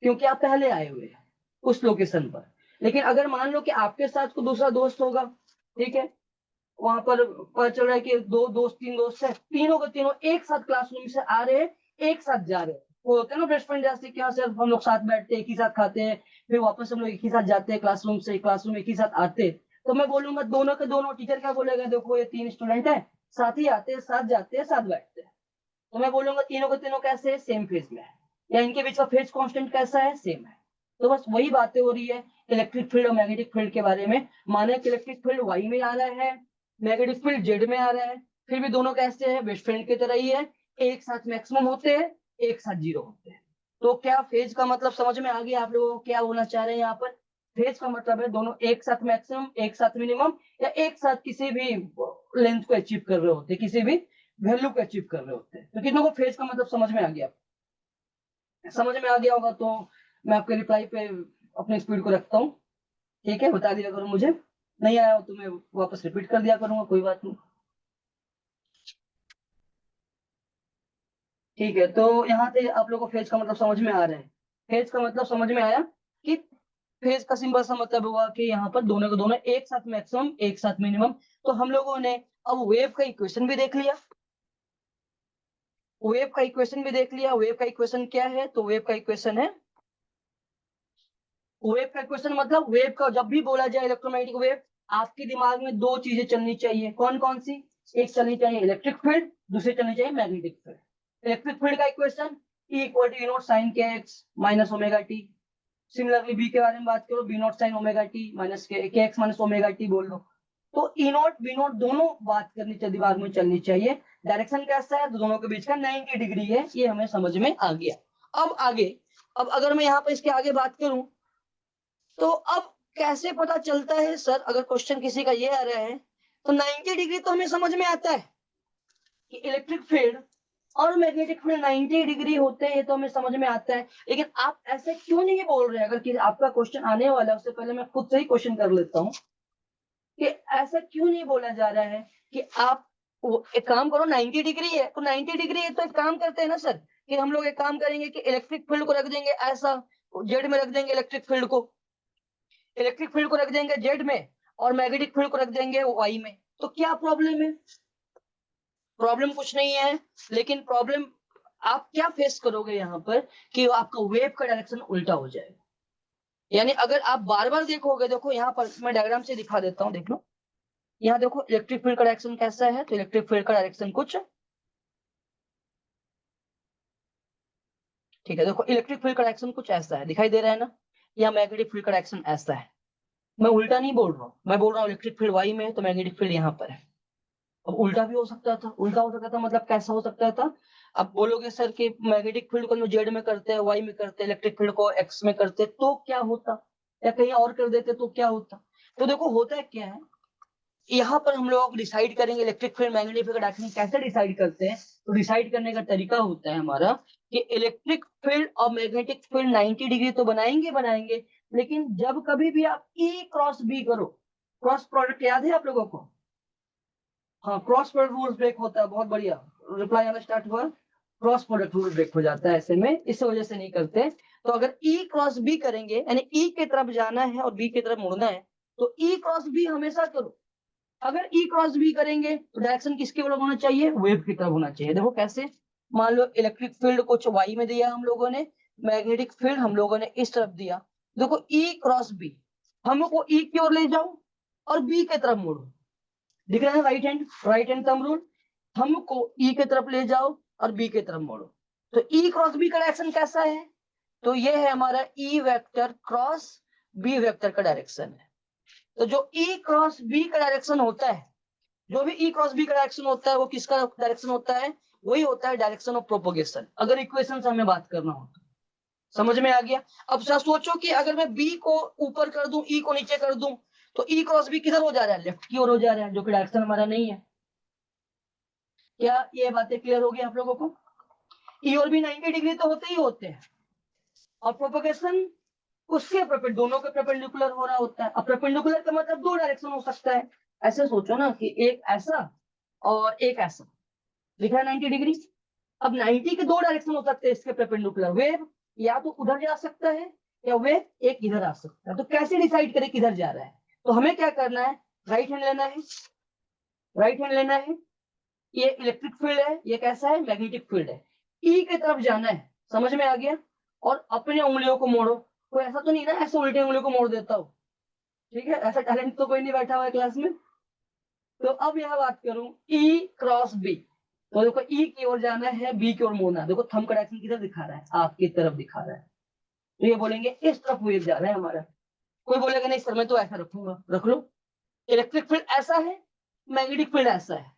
क्योंकि आप पहले आए हुए हैं उस लोकेशन पर। लेकिन अगर मान लो कि आपके साथ कोई दूसरा दोस्त होगा, ठीक है, वहां पर पता चल रहा है कि दो दोस्त तीन दोस्त है, तीनों के तीनों एक साथ क्लासरूम से आ रहे हैं, एक साथ जा रहे हैं। वो होते हैं ना बेस्ट फ्रेंड, जैसे कि यहाँ से हम लोग साथ बैठते हैं, एक ही साथ खाते हैं, फिर वापस हम लोग एक ही साथ जाते हैं क्लासरूम से, क्लासरूम एक ही साथ आते हैं। तो मैं बोलूंगा दोनों के दोनों, टीचर क्या बोलेगा, देखो ये तीन स्टूडेंट है, साथ ही आते हैं, साथ जाते हैं, साथ बैठते हैं। तो मैं बोलूंगा तीनों के तीनों कैसे है, सेम फेज में है, या इनके बीच का फेज कांस्टेंट कैसा है, सेम है। तो बस वही बातें हो रही है इलेक्ट्रिक फील्ड और मैग्नेटिक फील्ड के बारे में। माने कि इलेक्ट्रिक फील्ड वाई में आ रहा है, मैग्नेटिक फील्ड जेड में आ रहा है, फिर भी दोनों कैसे है, बेस्ट फ्रेंड की तरह ही है, एक साथ मैक्सिमम होते हैं, एक साथ जीरो होते हैं। तो क्या फेज का मतलब समझ में आ गया आप लोगों को, क्या होना चाह रहे हैं यहाँ पर? फेज का मतलब है दोनों एक साथ मैक्सिमम, एक साथ मिनिमम, या एक साथ किसी भी लेंथ को अचीव कर रहे होते हैं, किसी भी वैल्यू को अचीव कर रहे होते हैं। तो कितनों को फेज का मतलब समझ में आ गया? समझ में आ गया होगा तो मैं आपके रिप्लाई पे अपने स्पीड को रखता हूँ। ठीक है, बता दिया करो मुझे, नहीं आया हो तो मैं वापस रिपीट कर दिया करूंगा, कोई बात नहीं। ठीक है, तो यहाँ से आप लोगों को फेज का मतलब समझ में आ रहा है। फेज का मतलब समझ में आया कि फेज का सिंपल सा मतलब हुआ कि यहाँ पर दोनों के दोनों एक साथ मैक्सिमम, एक साथ मिनिमम। तो हम लोगों ने अब वेव का इक्वेशन भी देख लिया, वेव का इक्वेशन भी देख लिया। वेव का इक्वेशन क्या है? तो वेव का इक्वेशन है, वेव का इक्वेशन मतलब वेव का जब भी बोला जाए इलेक्ट्रोमैग्नेटिक वेव, आपके दिमाग में दो चीजें चलनी चाहिए। कौन कौन सी? एक चलनी चाहिए इलेक्ट्रिक फील्ड, दूसरी चलनी चाहिए मैग्नेटिक फील्ड। इलेक्ट्रिक फील्ड का equation E equal to naught sine के x minus omega t. Similarly B के बारे में बात करो, B naught sine omega t minus k x minus omega t बोल लो। तो ई नॉट बी नॉट दोनों बात करनी चाहिए, दिमाग में चलनी चाहिए। डायरेक्शन कैसा है? तो दोनों के बीच का 90 डिग्री है, ये हमें समझ में आ गया। अब आगे, अब अगर मैं यहाँ पर इसके आगे बात करूं, तो अब कैसे पता चलता है सर, अगर क्वेश्चन किसी का ये आ रहा है, तो 90 डिग्री तो हमें समझ में आता है कि इलेक्ट्रिक फील्ड और मैग्नेटिक फील्ड 90 डिग्री होते हैं, ये तो हमें समझ में आता है। लेकिन आप ऐसे क्यों नहीं बोल रहे? अगर कि आपका क्वेश्चन आने वाला है, उससे पहले मैं खुद से ही क्वेश्चन कर लेता हूँ कि ऐसा क्यों नहीं बोला जा रहा है कि आप एक काम करो, 90 डिग्री है तो 90 डिग्री है, तो एक काम करते हैं ना सर, कि हम लोग एक काम करेंगे कि इलेक्ट्रिक फील्ड को रख देंगे ऐसा, जेड में रख देंगे इलेक्ट्रिक फील्ड को, इलेक्ट्रिक फील्ड को रख देंगे जेड में, और मैग्नेटिक फील्ड को रख देंगे वाई में। तो क्या प्रॉब्लम है? प्रॉब्लम कुछ नहीं है, लेकिन प्रॉब्लम आप क्या फेस करोगे यहाँ पर, कि आपका वेव का डायरेक्शन उल्टा हो जाएगा। यानी अगर आप बार बार देखोगे, देखो यहाँ पर मैं डायग्राम से दिखा देता हूँ, देख लो। यहाँ देखो इलेक्ट्रिक फील्ड का डायरेक्शन कैसा है, तो इलेक्ट्रिक फील्ड का डायरेक्शन कुछ, ठीक है, देखो इलेक्ट्रिक फील्ड का डायरेक्शन कुछ ऐसा है, दिखाई दे रहा है ना। या मैग्नेटिक फील्ड का डायरेक्शन ऐसा है। मैं उल्टा नहीं बोल रहा हूँ, मैं बोल रहा हूँ इलेक्ट्रिक फील्ड वाई में है तो मैग्नेटिक फील्ड यहाँ पर है। अब उल्टा भी हो सकता था, उल्टा हो सकता था मतलब कैसा हो सकता था? अब बोलोगे सर कि मैग्नेटिक फील्ड को जेड में करते हैं, वाई में करते हैं, इलेक्ट्रिक फील्ड को एक्स में करते हैं, तो क्या होता? या कहीं और कर देते तो क्या होता? तो देखो होता है क्या है, यहाँ पर हम लोग डिसाइड करेंगे इलेक्ट्रिक फील्ड मैग्नेटिक फील्ड का डायरेक्शन कैसे डिसाइड करते हैं। तो डिसाइड करने का तरीका होता है हमारा कि इलेक्ट्रिक फील्ड और मैग्नेटिक फील्ड 90 डिग्री तो बनाएंगे बनाएंगे, लेकिन जब कभी भी आप E क्रॉस बी करो, क्रॉस प्रोडक्ट याद है आप लोगों को? हाँ, क्रॉस प्रोडक्ट रूल ब्रेक होता है, बहुत बढ़िया, रिप्लाई आना स्टार्ट हुआ। क्रॉस प्रोडक्ट रूल ब्रेक हो जाता है ऐसे में, इस वजह से नहीं करते। तो अगर E क्रॉस बी करेंगे, यानी E की तरफ जाना है और B की तरफ मुड़ना है, तो E क्रॉस बी हमेशा करो। अगर E क्रॉस बी करेंगे तो डायरेक्शन किसके तरफ होना चाहिए? वेव की तरफ होना चाहिए। देखो कैसे, मान लो इलेक्ट्रिक फील्ड कुछ वाई में दिया हम लोगों ने, मैग्नेटिक फील्ड हम लोगों ने इस तरफ दिया। देखो E क्रॉस बी, हमको E की ओर ले जाओ और B की तरफ मोड़ो, दिख रहा है राइट हैंड थंब रूल। हमको E की तरफ ले जाओ और B की तरफ मोड़ो। तो E क्रॉस B का डायरेक्शन कैसा है? तो ये है हमारा E vector cross B vector का डायरेक्शन है। तो जो E क्रॉस B का डायरेक्शन होता है, जो भी E क्रॉस B का डायरेक्शन होता है, वो किसका डायरेक्शन होता है? वही होता है डायरेक्शन ऑफ प्रोपोगेशन, अगर इक्वेशन से हमें बात करना हो तो। समझ में आ गया? अब सोचो कि अगर मैं B को ऊपर कर दूं, E को नीचे कर दूं, तो E क्रॉस B किधर हो जा रहा है? लेफ्ट की ओर हो जा रहा है, जो कि डायरेक्शन हमारा नहीं है। क्या ये बातें क्लियर होगी आप लोगों को? ई और बी 90 डिग्री तो होते ही होते हैं, और प्रोपगेशन उसके दोनों के परपेंडिकुलर हो रहा होता है। अब परपेंडिकुलर का मतलब दो डायरेक्शन हो सकता है। ऐसे सोचो ना कि एक ऐसा और एक ऐसा, लिखा है 90 डिग्री। अब 90 के दो डायरेक्शन हो सकते हैं इसके परपेंडिकुलर। वेव या तो उधर जा सकता है, या वेव एक इधर आ सकता है। तो कैसे डिसाइड करें किधर जा रहा है? तो हमें क्या करना है, राइट हैंड लेना है, राइट हैंड लेना है, ये इलेक्ट्रिक फील्ड है, ये कैसा है, मैग्नेटिक फील्ड है, ई की तरफ जाना है, समझ में आ गया। और अपने उंगलियों को मोड़ो, कोई ऐसा तो नहीं ना ऐसे उल्टे उंगलियों को मोड़ देता हो, ठीक है, ऐसा टैलेंट तो कोई नहीं बैठा हुआ है क्लास में। तो अब यह बात करूं ई क्रॉस बी, तो देखो ई की ओर जाना है, बी की ओर मोड़ना है, देखो थंब का डायरेक्शन किधर दिखा रहा है, आपकी तरफ दिखा रहा है, तो ये बोलेंगे इस तरफ वेव जा रहा है हमारा। कोई बोलेगा नहीं सर मैं तो ऐसा रखूंगा, रख लो, इलेक्ट्रिक फील्ड ऐसा है, मैग्नेटिक फील्ड ऐसा है,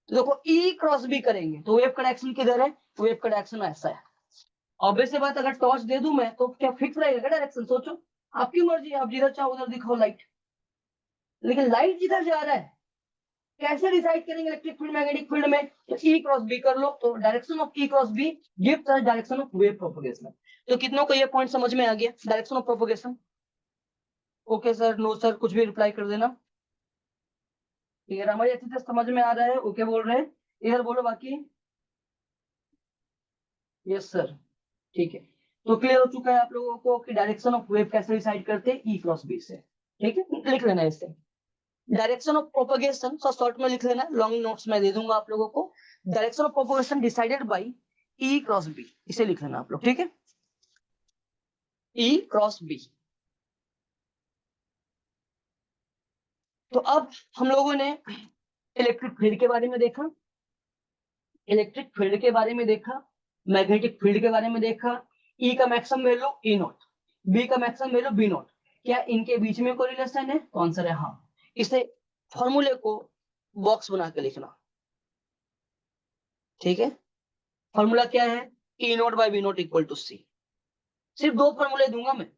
तो देखो ई क्रॉस बी करेंगे तो वेव का डायरेक्शन किधर है, वेव का डायरेक्शन ऐसा है। ऑब्वियस बात, अगर टॉर्च दे दूं मैं तो क्या फिक्स रहेगा क्या डायरेक्शन, सोचो, आपकी मर्जी, आप जिधर चाहो उधर दिखाओ लाइट, लेकिन लाइट जिधर जा रहा है कैसे डिसाइड करेंगे इलेक्ट्रिक फील्ड मैग्नेटिक फील्ड में, तो ई क्रॉस बी कर लो, तो direction of E cross B gives us direction of wave propagation. तो कितनों को ये पॉइंट समझ में आ गया, direction of propagation. Okay sir, no sir, कुछ भी रिप्लाई कर देना, ठीक है, हमारी अच्छे से समझ में आ रहा है, ओके बोल रहे हैं, इधर बोलो बाकी, यस सर, ठीक है। तो क्लियर हो चुका है आप लोगों को कि डायरेक्शन ऑफ वेव कैसे डिसाइड करते हैं, ई क्रॉस बी से, ठीक है, लिख लेना इसे, डायरेक्शन ऑफ प्रोपगेशन, शॉर्ट में लिख लेना, लॉन्ग नोट्स में दे दूंगा आप लोगों को, direction of propagation decided by E cross B, इसे लिख लेना आप लोग, ठीक है, ई क्रॉस बी। तो अब हम लोगों ने इलेक्ट्रिक फील्ड के बारे में देखा, इलेक्ट्रिक फील्ड के बारे में देखा, मैग्नेटिक फील्ड के बारे में देखा, ई का maximum value E nought, B का मैक्सिमम वैल्यू बी नॉट, क्या इनके बीच में कोई रिलेशन है, तो आंसर है हाँ। इसे फॉर्मूले को बॉक्स बना के लिखना, ठीक है, फॉर्मूला क्या है, E not by B naught equal to C. सिर्फ दो फॉर्मूले दूंगा मैं,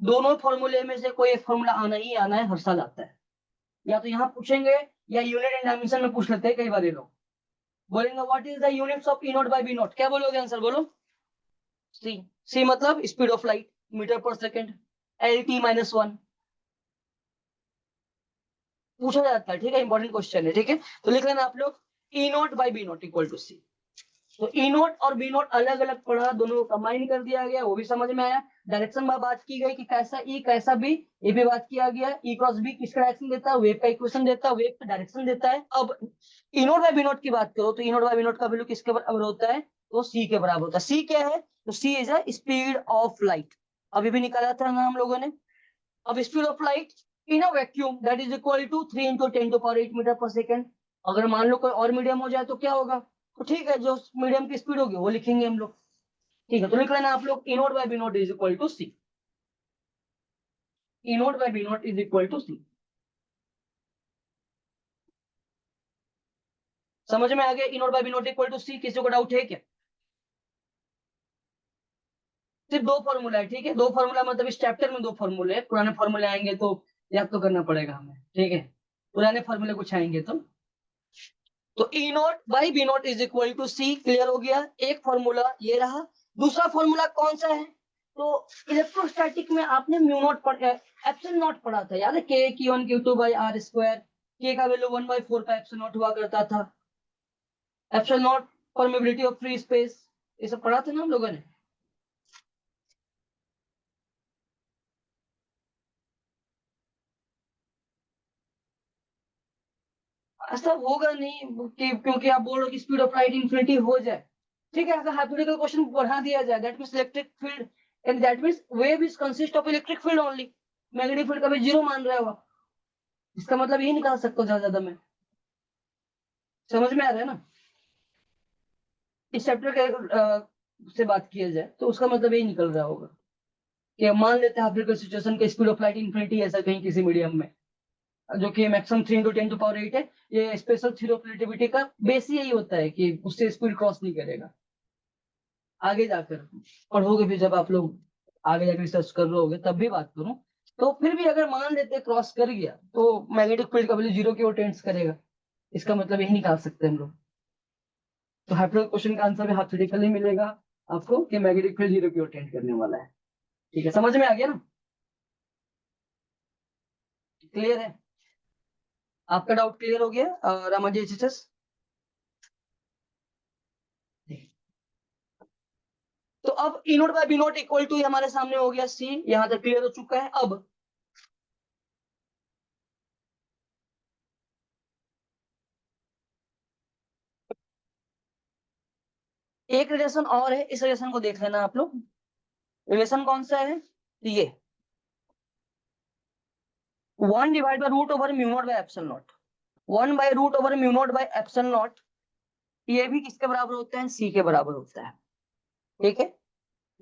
दोनों फॉर्मूले में से कोई एक फॉर्मूला आना ही आना है, हर साल आता है, या तो यहाँ पूछेंगे या यूनिट एंड डायमेंशन में पूछ लेते हैं कई बार ये लोग, बोलेंगे what is the units of E not by B nought, क्या बोलोगे आंसर बोलो, सी, सी मतलब स्पीड ऑफ लाइट मीटर पर second, L T minus one, पूछा जाता है, ठीक है, इंपॉर्टेंट क्वेश्चन है, ठीक है, तो लिख लेना आप लोग E not by B naught equal to C. तो ई नॉट और बी नॉट अलग अलग पढ़ा, दोनों को कंबाइन कर दिया गया, वो भी समझ में आया, डायरेक्शन में बात की गई कि कैसा ई कैसा बी, ये भी बात किया गया, ई क्रॉस बी किसका डायरेक्शन देता है, वेव का इक्वेशन देता है, वेव का डायरेक्शन देता है। अब E not by B not की बात करो तो E not by B not का वैल्यू किसके बराबर होता है, तो सी के बराबर होता है। सी क्या है, तो C is a speed of light, अभी भी निकाला था ना हम लोगों ने। अब speed of light in a vacuum that is equal to 3 into 10⁸ metre पर सेकेंड। अगर मान लो कोई और मीडियम हो जाए तो क्या होगा, तो ठीक है, जो मीडियम की स्पीड होगी वो लिखेंगे हम लोग, ठीक है, तो लिख लेना आप लोग E not by B naught is equal to C, E not by B naught is equal to C. समझ में आ गया, E not by B naught equal to C, किसी को डाउट है क्या, सिर्फ दो फॉर्मूला है, ठीक है, दो फॉर्मूला मतलब इस चैप्टर में दो फॉर्मूले हैं, पुराने फॉर्मूले आएंगे तो याद तो करना पड़ेगा हमें, ठीक है, पुराने फॉर्मूले कुछ आएंगे तो E not by B naught is equal to C, clear हो गया, एक फॉर्मूला ये रहा। दूसरा फॉर्मूला कौन सा है, तो इलेक्ट्रोस्टैटिक में आपने म्यू नॉट पढ़ा, एप्सिलॉन नॉट पढ़ा था, याद है, के Q1 Q2 by are square, के का वैल्यू 1/4 का एप्सिलॉन नॉट हुआ करता था, epsilon not permeability of free space, ये सब पढ़ा था ना हम लोगों ने। ऐसा होगा नहीं कि क्योंकि आप बोल रहे हो कि स्पीड ऑफ लाइट इंफिनिटी हो जाए, ठीक है, अगर हाइपोथेटिकल क्वेश्चन बढ़ा दिया जाए, that means electric field and that means wave is consist of electric field only, magnetic field का भी जीरो मान रहे हो आप, इसका मतलब यही निकाल सकते हो ज्यादा ज्यादा मैं, समझ में आ रहा है ना, इस चैप्टर के से बात किया जाए तो उसका मतलब यही निकल रहा होगा कि मान लेते हैं हाइपोथेटिकल सिचुएशन के स्पीड ऑफ लाइट इंफिनिटी ऐसा कहीं किसी मीडियम में, जो कि मैक्सिमम 3 × 10⁸ है, ये स्पेशल थ्योरी ऑफ रिलेटिविटी का बेस यही होता है कि उससे स्पीड क्रॉस नहीं करेगा। आगे जाकर पढ़ोगे फिर जब आप लोग आगे जाकर रिसर्च कर रहे होगे तब भी बात करूं, तो फिर भी अगर मान लेते क्रॉस कर गया तो मैग्नेटिक फील्ड का वैल्यू जीरो की ओर टेंड्स करेगा, इसका मतलब यही निकाल सकते हैं हम लोग। तो हाइपोथेटिकल क्वेश्चन का आंसर भी हाइपोथेटिकली मिलेगा आपको कि मैग्नेटिक फील्ड जीरो की ओर टेंड करने वाला है, ठीक है, समझ में आ गया ना, क्लियर है, आपका डाउट क्लियर हो गया रामा जी एचएसएस। तो अब E naught by B naught equal to हमारे सामने हो गया सी, यहां तक क्लियर हो चुका है। अब एक रिलेशन और है, इस रिलेशन को देख लेना आप लोग। रिलेशन कौन सा है? ये 1 divide by root over mu nought by epsilon nought. 1 by root over mu nought by epsilon nought, ये भी किसके बराबर होता है? सी के बराबर होता है। ठीक है,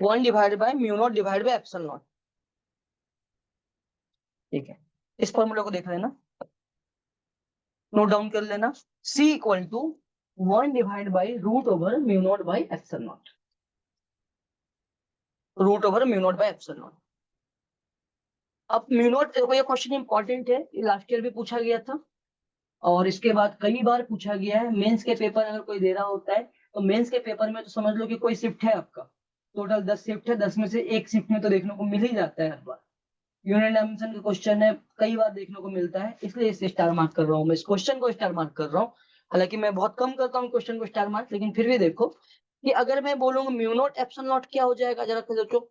1 divide by mu naught divide by epsilon nought. ठीक है, इस फॉर्मूला को देख लेना, नोट डाउन कर लेना। C equal to 1 divide by root over mu nought by epsilon nought. Root over mu nought by epsilon nought. अब म्यू नॉट, देखो ये क्वेश्चन इंपॉर्टेंट है, लास्ट ईयर भी पूछा गया था और इसके बाद कई बार पूछा गया है। मेंस के पेपर अगर कोई दे रहा होता है तो मेंस के पेपर में तो समझ लो कि कोई शिफ्ट है आपका, टोटल 10 शिफ्ट है, 10 में से एक शिफ्ट में तो देखने को मिल ही जाता है हर बार। यूनिट डायमेंशन का क्वेश्चन है, कई बार देखने को मिलता है, इसलिए इसे स्टार मार्क कर रहा हूँ मैं, इस क्वेश्चन को स्टार मार्क कर रहा हूँ। हालांकि मैं बहुत कम करता हूँ क्वेश्चन को स्टार मार्क, लेकिन फिर भी देखो कि अगर मैं बोलूंगा म्यू नॉट एप्सिलॉन नॉट क्या हो जाएगा, जरा सोचो।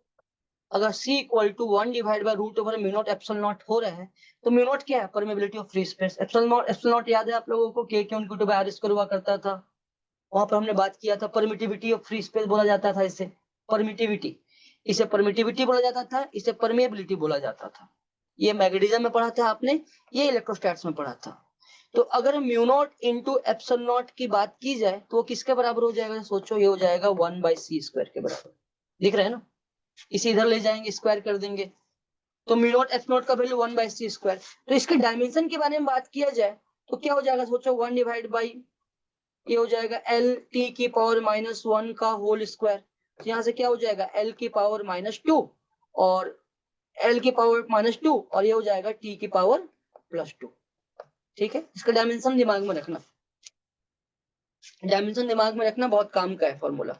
अगर C equal to 1 divide by root over mu not epsilon nought हो रहा है, तो म्यू नॉट क्या है? Permeability of free space. Epsilon nought याद है आप लोगों को, K Q into by R square हुआ करता था। वहां पर हमने बात किया था परमिटिविटी ऑफ फ्री स्पेस बोला जाता था इसे, परमिटिविटी। इसे परमिटिविटी बोला जाता था, इसे परमेबिलिटी बोला जाता था। ये मैग्नेटिज्म में पढ़ा था आपने, ये इलेक्ट्रोस्टैट्स में पढ़ा था। तो अगर mu naught into epsilon not की बात की जाए तो वो किसके बराबर हो जाएगा? सोचो, ये हो जाएगा 1 बाई सी स्क्वायर के बराबर। दिख रहा है ना? इसे इधर ले जाएंगे, स्क्वायर कर देंगे, तो म्यू नॉट एफ नॉट का वैल्यू 1 बाई सी स्क्वायर। तो इसके डायमेंशन के बारे में बात किया जाए तो क्या हो जाएगा? सोचो, 1 डिवाइड बाई ये हो जाएगा एल टी की पावर -1 का होल स्क्वायर। तो यहाँ से क्या हो जाएगा? एल की पावर -2 और एल की पावर -2 और ये हो जाएगा टी की पावर +2। ठीक है, इसका डायमेंशन दिमाग में रखना, डायमेंशन दिमाग में रखना, बहुत काम का है formula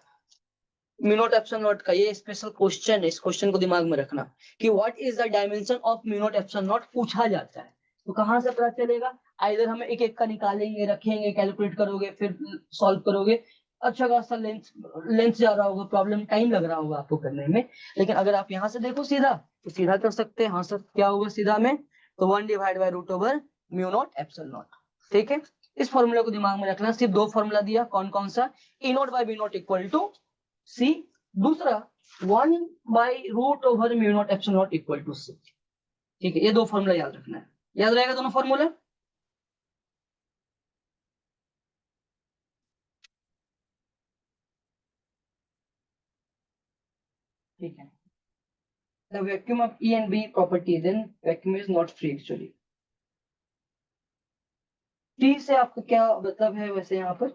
mu naught epsilon not का। ये स्पेशल क्वेश्चन है, इस क्वेश्चन को दिमाग में रखना कि what is the dimension of mu naught epsilon not पूछा जाता है। तो कहां से पता चलेगा? आइदर हम एक एक का निकालेंगे, रखेंगे, कैलकुलेट करोगे, फिर सॉल्व करोगे, अच्छा खासा लेंथ लेंथ जा रहा होगा, प्रॉब्लम टाइम लग रहा होगा आपको करने में। लेकिन अगर आप यहाँ से देखो सीधा, तो सीधा कर सकते हैं। हाँ सर, क्या होगा सीधा में? तो 1 divide by root over mu not epsilon nought. ठीक है, इस फॉर्मूला को दिमाग में रखना। सिर्फ दो फॉर्मूला दिया, कौन कौन सा? E naught by B naught equal to C, दूसरा 1 by root over mu not epsilon naught equal to C. ठीक है, ये दो फॉर्मूला याद रखना है। याद रहेगा दोनों फॉर्मूला? ठीक है। The vacuum of E and B property, then vacuum is not free actually. Free से आपका क्या मतलब है वैसे? यहाँ पर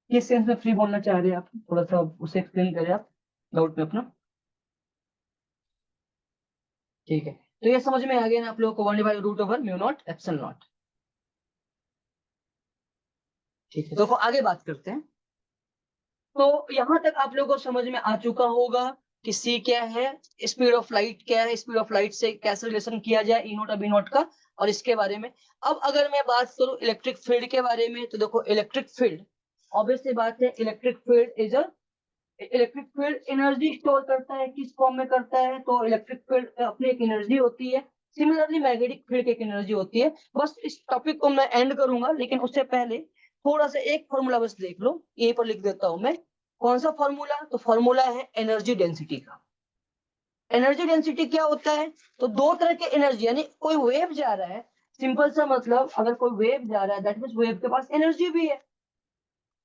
किस सेंस में फ्री बोलना चाह रहे हैं आप? थोड़ा सा उसे एक्सप्लेन करें आप डाउट में अपना। ठीक है, तो ये समझ में आ गया ना आप लोगों को, 1 by root over mu not epsilon nought. ठीक है, तो आगे बात करते हैं। तो यहां तक आप लोगों को समझ में आ चुका होगा कि सी क्या है, स्पीड ऑफ लाइट क्या है, स्पीड ऑफ लाइट से कैसे रिलेशन किया जाए ई नॉट और बी नॉट का, और इसके बारे में। अब अगर मैं बात करूं इलेक्ट्रिक फील्ड के बारे में, तो देखो इलेक्ट्रिक फील्ड ऑब्वियस सी बात है, electric field is a, electric field energy store करता है। किस फॉर्म में करता है? तो इलेक्ट्रिक फील्ड अपनी एक एनर्जी होती है, सिमिलरली मैग्नेटिक फील्ड की एक एनर्जी होती है। बस इस टॉपिक को मैं एंड करूंगा, लेकिन उससे पहले थोड़ा सा एक फॉर्मूला बस देख लो, यहीं पर लिख देता हूं मैं। कौन सा फॉर्मूला? तो फॉर्मूला है एनर्जी डेंसिटी का। एनर्जी डेंसिटी क्या होता है? तो दो तरह के एनर्जी, यानी कोई वेव जा रहा है, सिंपल सा मतलब, अगर कोई वेव जा रहा है दैट मींस वेव के पास एनर्जी भी है।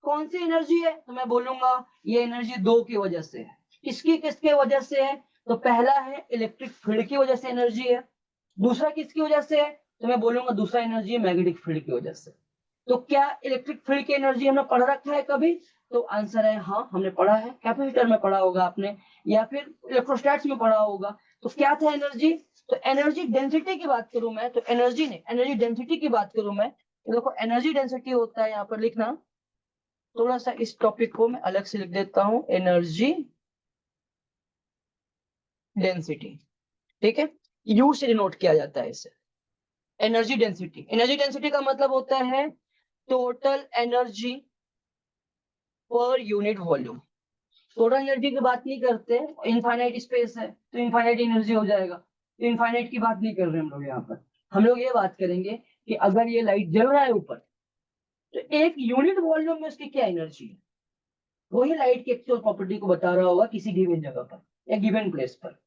कौन सी एनर्जी है? तो मैं बोलूंगा ये एनर्जी दो की वजह से है। किसकी किसके वजह से है? तो पहला है इलेक्ट्रिक फील्ड की वजह से एनर्जी है, दूसरा किसकी वजह से है? तो मैं बोलूंगा दूसरा एनर्जी है मैग्नेटिक फील्ड की वजह से। तो क्या इलेक्ट्रिक फील्ड की एनर्जी हमने पढ़ रखा है कभी? तो आंसर है हाँ, हमने पढ़ा है, कैपेसिटर में पढ़ा होगा आपने, या फिर इलेक्ट्रोस्टैट्स में पढ़ा होगा। तो क्या था एनर्जी? तो एनर्जी डेंसिटी की बात करूं मैं, तो एनर्जी ने एनर्जी डेंसिटी की बात करूं मैं, तो देखो एनर्जी डेंसिटी होता है, यहाँ पर लिखना, थोड़ा सा इस टॉपिक को मैं अलग से लिख देता हूं, एनर्जी डेंसिटी। ठीक है, यू से डिनोट किया जाता है इसे, एनर्जी डेंसिटी। एनर्जी डेंसिटी का मतलब होता है total energy per unit volume. Total energy की बात नहीं करते, इनफाइनाइट स्पेस है तो इनफाइनाइट एनर्जी हो जाएगा, तो इनफाइनाइट की बात नहीं कर रहे हम लोग यहाँ पर। हम लोग ये बात करेंगे कि अगर ये लाइट जल रहा है ऊपर, तो एक यूनिट वॉल्यूम में उसकी क्या एनर्जी है। वही लाइट की एक्चुअल प्रॉपर्टी को बता रहा होगा किसी गिवन जगह पर या गिवन प्लेस पर।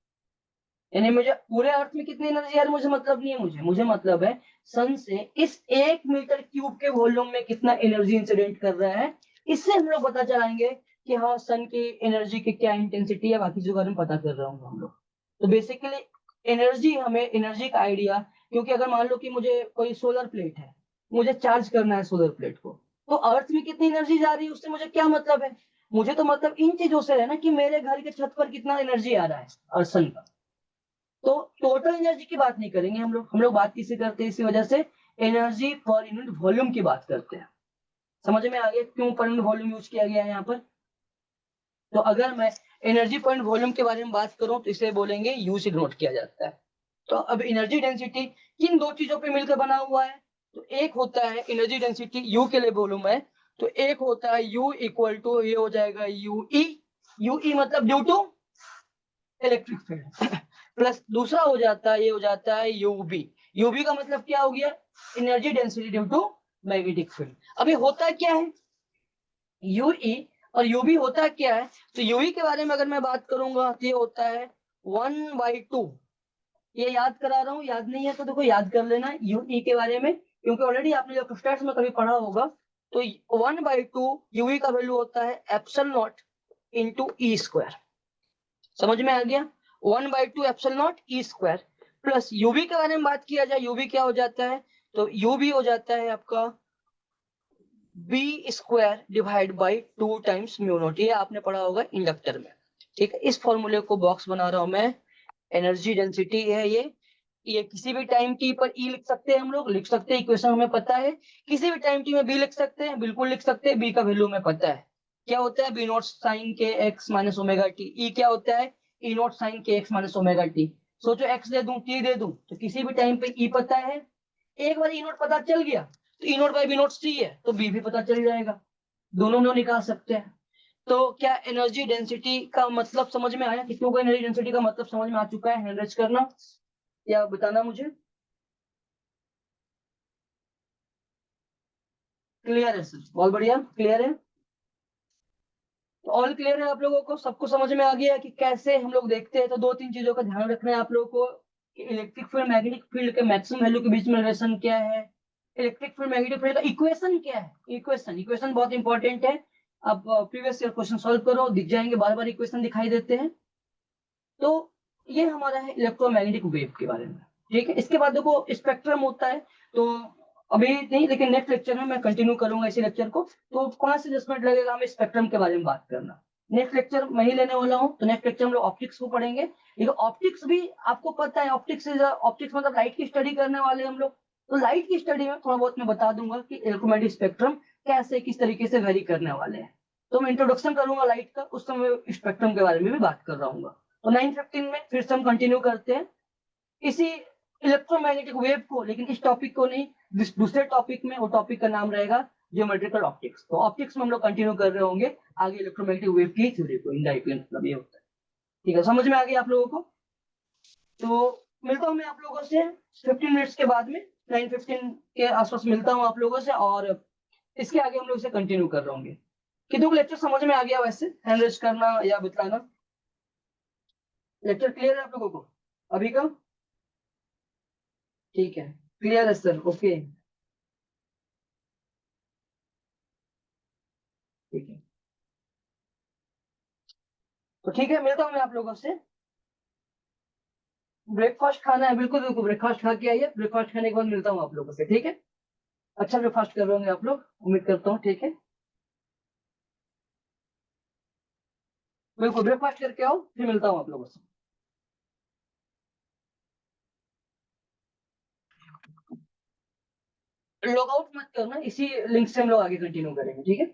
यानी मुझे पूरे अर्थ में कितनी एनर्जी आ रही है मुझे मतलब नहीं है, मुझे मतलब है सन से इस 1 मीटर क्यूब के वॉल्यूम में कितना एनर्जी इंसिडेंट कर रहा है। इससे हम लोग पता चलाएंगे कि हाँ सन की एनर्जी की क्या इंटेंसिटी है, बाकी चीजों के बारे में पता कर रहे होंगे हम लोग। तो बेसिकली एनर्जी, हमें एनर्जी का आइडिया, क्योंकि अगर मान लो कि मुझे कोई सोलर प्लेट है, मुझे चार्ज करना है सोलर प्लेट को, तो अर्थ में कितनी एनर्जी जा रही है उससे मुझे क्या मतलब है। मुझे तो मतलब इन चीजों से है ना कि मेरे घर के छत पर कितना एनर्जी आ रहा है और सन का। तो टोटल एनर्जी की बात नहीं करेंगे हम लोग बात किससे करते हैं, इसी वजह से एनर्जी पर यूनिट वॉल्यूम की बात करते हैं। समझ में आ गया क्यों पर यूनिट वॉल्यूम यूज किया गया है यहाँ पर। तो अगर मैं एनर्जी पर यूनिट वॉल्यूम के बारे में बात करूं तो इसे बोलेंगे यू से डिनोट किया जाता है। तो अब एनर्जी डेंसिटी किन दो चीजों पे मिलकर बना हुआ है, तो एक होता है एनर्जी डेंसिटी यू के लिए वॉल्यूम है, तो एक होता है यू इक्वल टू, ये हो जाएगा यू ई मतलब due to electric field plus दूसरा हो जाता है, ये हो जाता है यूबी। यूबी का मतलब क्या हो गया, energy density due to magnetic field. अभी होता क्या है यूई और यूबी होता क्या है, तो यूई के बारे में अगर मैं बात करूंगा तो ये होता है 1/2। ये याद करा रहा हूँ, याद नहीं है तो देखो याद कर लेना यूई के बारे में, क्योंकि ऑलरेडी आपने जब स्टार्ट में कभी पढ़ा होगा। तो 1/2 यूई का वैल्यू होता है epsilon not into E square. समझ में आ गया, 1/2 epsilon not E square. Plus UV के बारे में बात किया जाए, यूवी क्या हो जाता है, तो यूवी हो जाता है आपका B square divide by 2 times mu nought. ये आपने पढ़ा होगा इंडक्टर में। ठीक है, इस फॉर्मूले को बॉक्स बना रहा हूं मैं। एनर्जी डेंसिटी है ये किसी भी टाइम टी पर ई लिख सकते हैं, हम लोग लिख सकते हैं, इक्वेशन हमें पता है। किसी भी टाइम टी में बी लिख सकते हैं, बिल्कुल लिख सकते हैं, बी का वैल्यू हमें पता है क्या होता है, बी नॉट साइन के एक्स माइनस ओमेगा टी। ई क्या होता है, ई नॉट साइन के एक्स माइनस ओमेगा टी। सोचो एक्स दे दूं टी दे दूं, तो किसी भी टाइम पे ई पता है। एक बार ई नॉट पता चल गया तो E not by B not सी है, तो बी भी पता चल जाएगा, दोनों में निकाल सकते हैं। तो क्या एनर्जी डेंसिटी का मतलब समझ में आया, कितनों को एनर्जी डेंसिटी का मतलब समझ में आ चुका है, हैंड रेज करना या बताना मुझे। क्लियर है सर, बहुत बढ़िया क्लियर है। तो ऑल क्लियर है आप लोगों को, सबको समझ में आ गया कि कैसे हम लोग देखते हैं। तो दो तीन चीजों का ध्यान रखना है आप लोगों को कि इलेक्ट्रिक फील्ड मैग्नेटिक फील्ड के मैक्सिमम वैल्यू के बीच में रिलेशन क्या है, इलेक्ट्रिक फील्ड मैग्नेटिक फील्ड का इक्वेशन क्या है। इक्वेशन बहुत इंपॉर्टेंट है। अब प्रीवियस ईयर क्वेश्चन सॉल्व करो, दिख जाएंगे, बार बार इक्वेशन दिखाई देते हैं। तो ये हमारा है इलेक्ट्रोमैग्नेटिक वेव के बारे में। ठीक है, इसके बाद देखो स्पेक्ट्रम होता है, तो अभी नहीं लेकिन नेक्स्ट लेक्चर में मैं कंटिन्यू करूंगा इसी लेक्चर को। तो 5 से 10 मिनट लगेगा हमें स्पेक्ट्रम के बारे में बात करना। नेक्स्ट लेक्चर मैं ही लेने वाला हूँ, तो नेक्स्ट लेक्चर हम लोग ऑप्टिक्स को पढ़ेंगे। लेकिन ऑप्टिक्स भी आपको पता है, ऑप्टिक्स मतलब लाइट की स्टडी करने वाले हम लोग। तो लाइट की स्टडी में थोड़ा बहुत मैं बता दूंगा कि इलेक्ट्रोमैग्नेटिक स्पेक्ट्रम कैसे किस तरीके से वेरी करने वाले हैं। तो मैं इंट्रोडक्शन करूंगा लाइट का, उस समय स्पेक्ट्रम के बारे में भी बात कर रहा हूँ। तो 9:15 में फिर से हम कंटिन्यू करते हैं इसी इलेक्ट्रोमैग्नेटिक वेव को, लेकिन इस टॉपिक को नहीं, दूसरे टॉपिक में। वो टॉपिक का नाम रहेगा ज्योमेट्रिकल ऑप्टिक्स। तो ऑप्टिक्स में हम लोग कंटिन्यू कर रहे होंगे आगे इलेक्ट्रोमैग्नेटिक वेव की थ्योरी को, इनडायरेक्टली मतलब ये होता है। ठीक है, समझ में आ गया आप लोगों को। तो मिलता हूँ मैं आप लोगों से 15 मिनट्स के बाद में, 9:15 के आसपास मिलता हूँ आप लोगों से, और इसके आगे हम लोग इसे कंटिन्यू कर रहे होंगे। कितनों को लेक्चर समझ में आ गया वैसे, हैंड रेज करना या बतलाना। लेक्चर क्लियर है आप लोगों को अभी का। ठीक है, क्लियर है सर, ओके। ठीक है, तो ठीक है, मिलता हूँ मैं आप लोगों से। ब्रेकफास्ट खाना है, बिल्कुल बिल्कुल ब्रेकफास्ट खा के आइए, ब्रेकफास्ट खाने के बाद मिलता हूँ आप लोगों से, ठीक है। अच्छा ब्रेकफास्ट कर रहे होंगे आप लोग, उम्मीद करता हूँ, ठीक है। बिल्कुल ब्रेकफास्ट करके आओ, फिर मिलता हूँ आप लोगों से। लॉग आउट मत करना, इसी लिंक से हम लोग आगे कंटिन्यू करेंगे, ठीक है।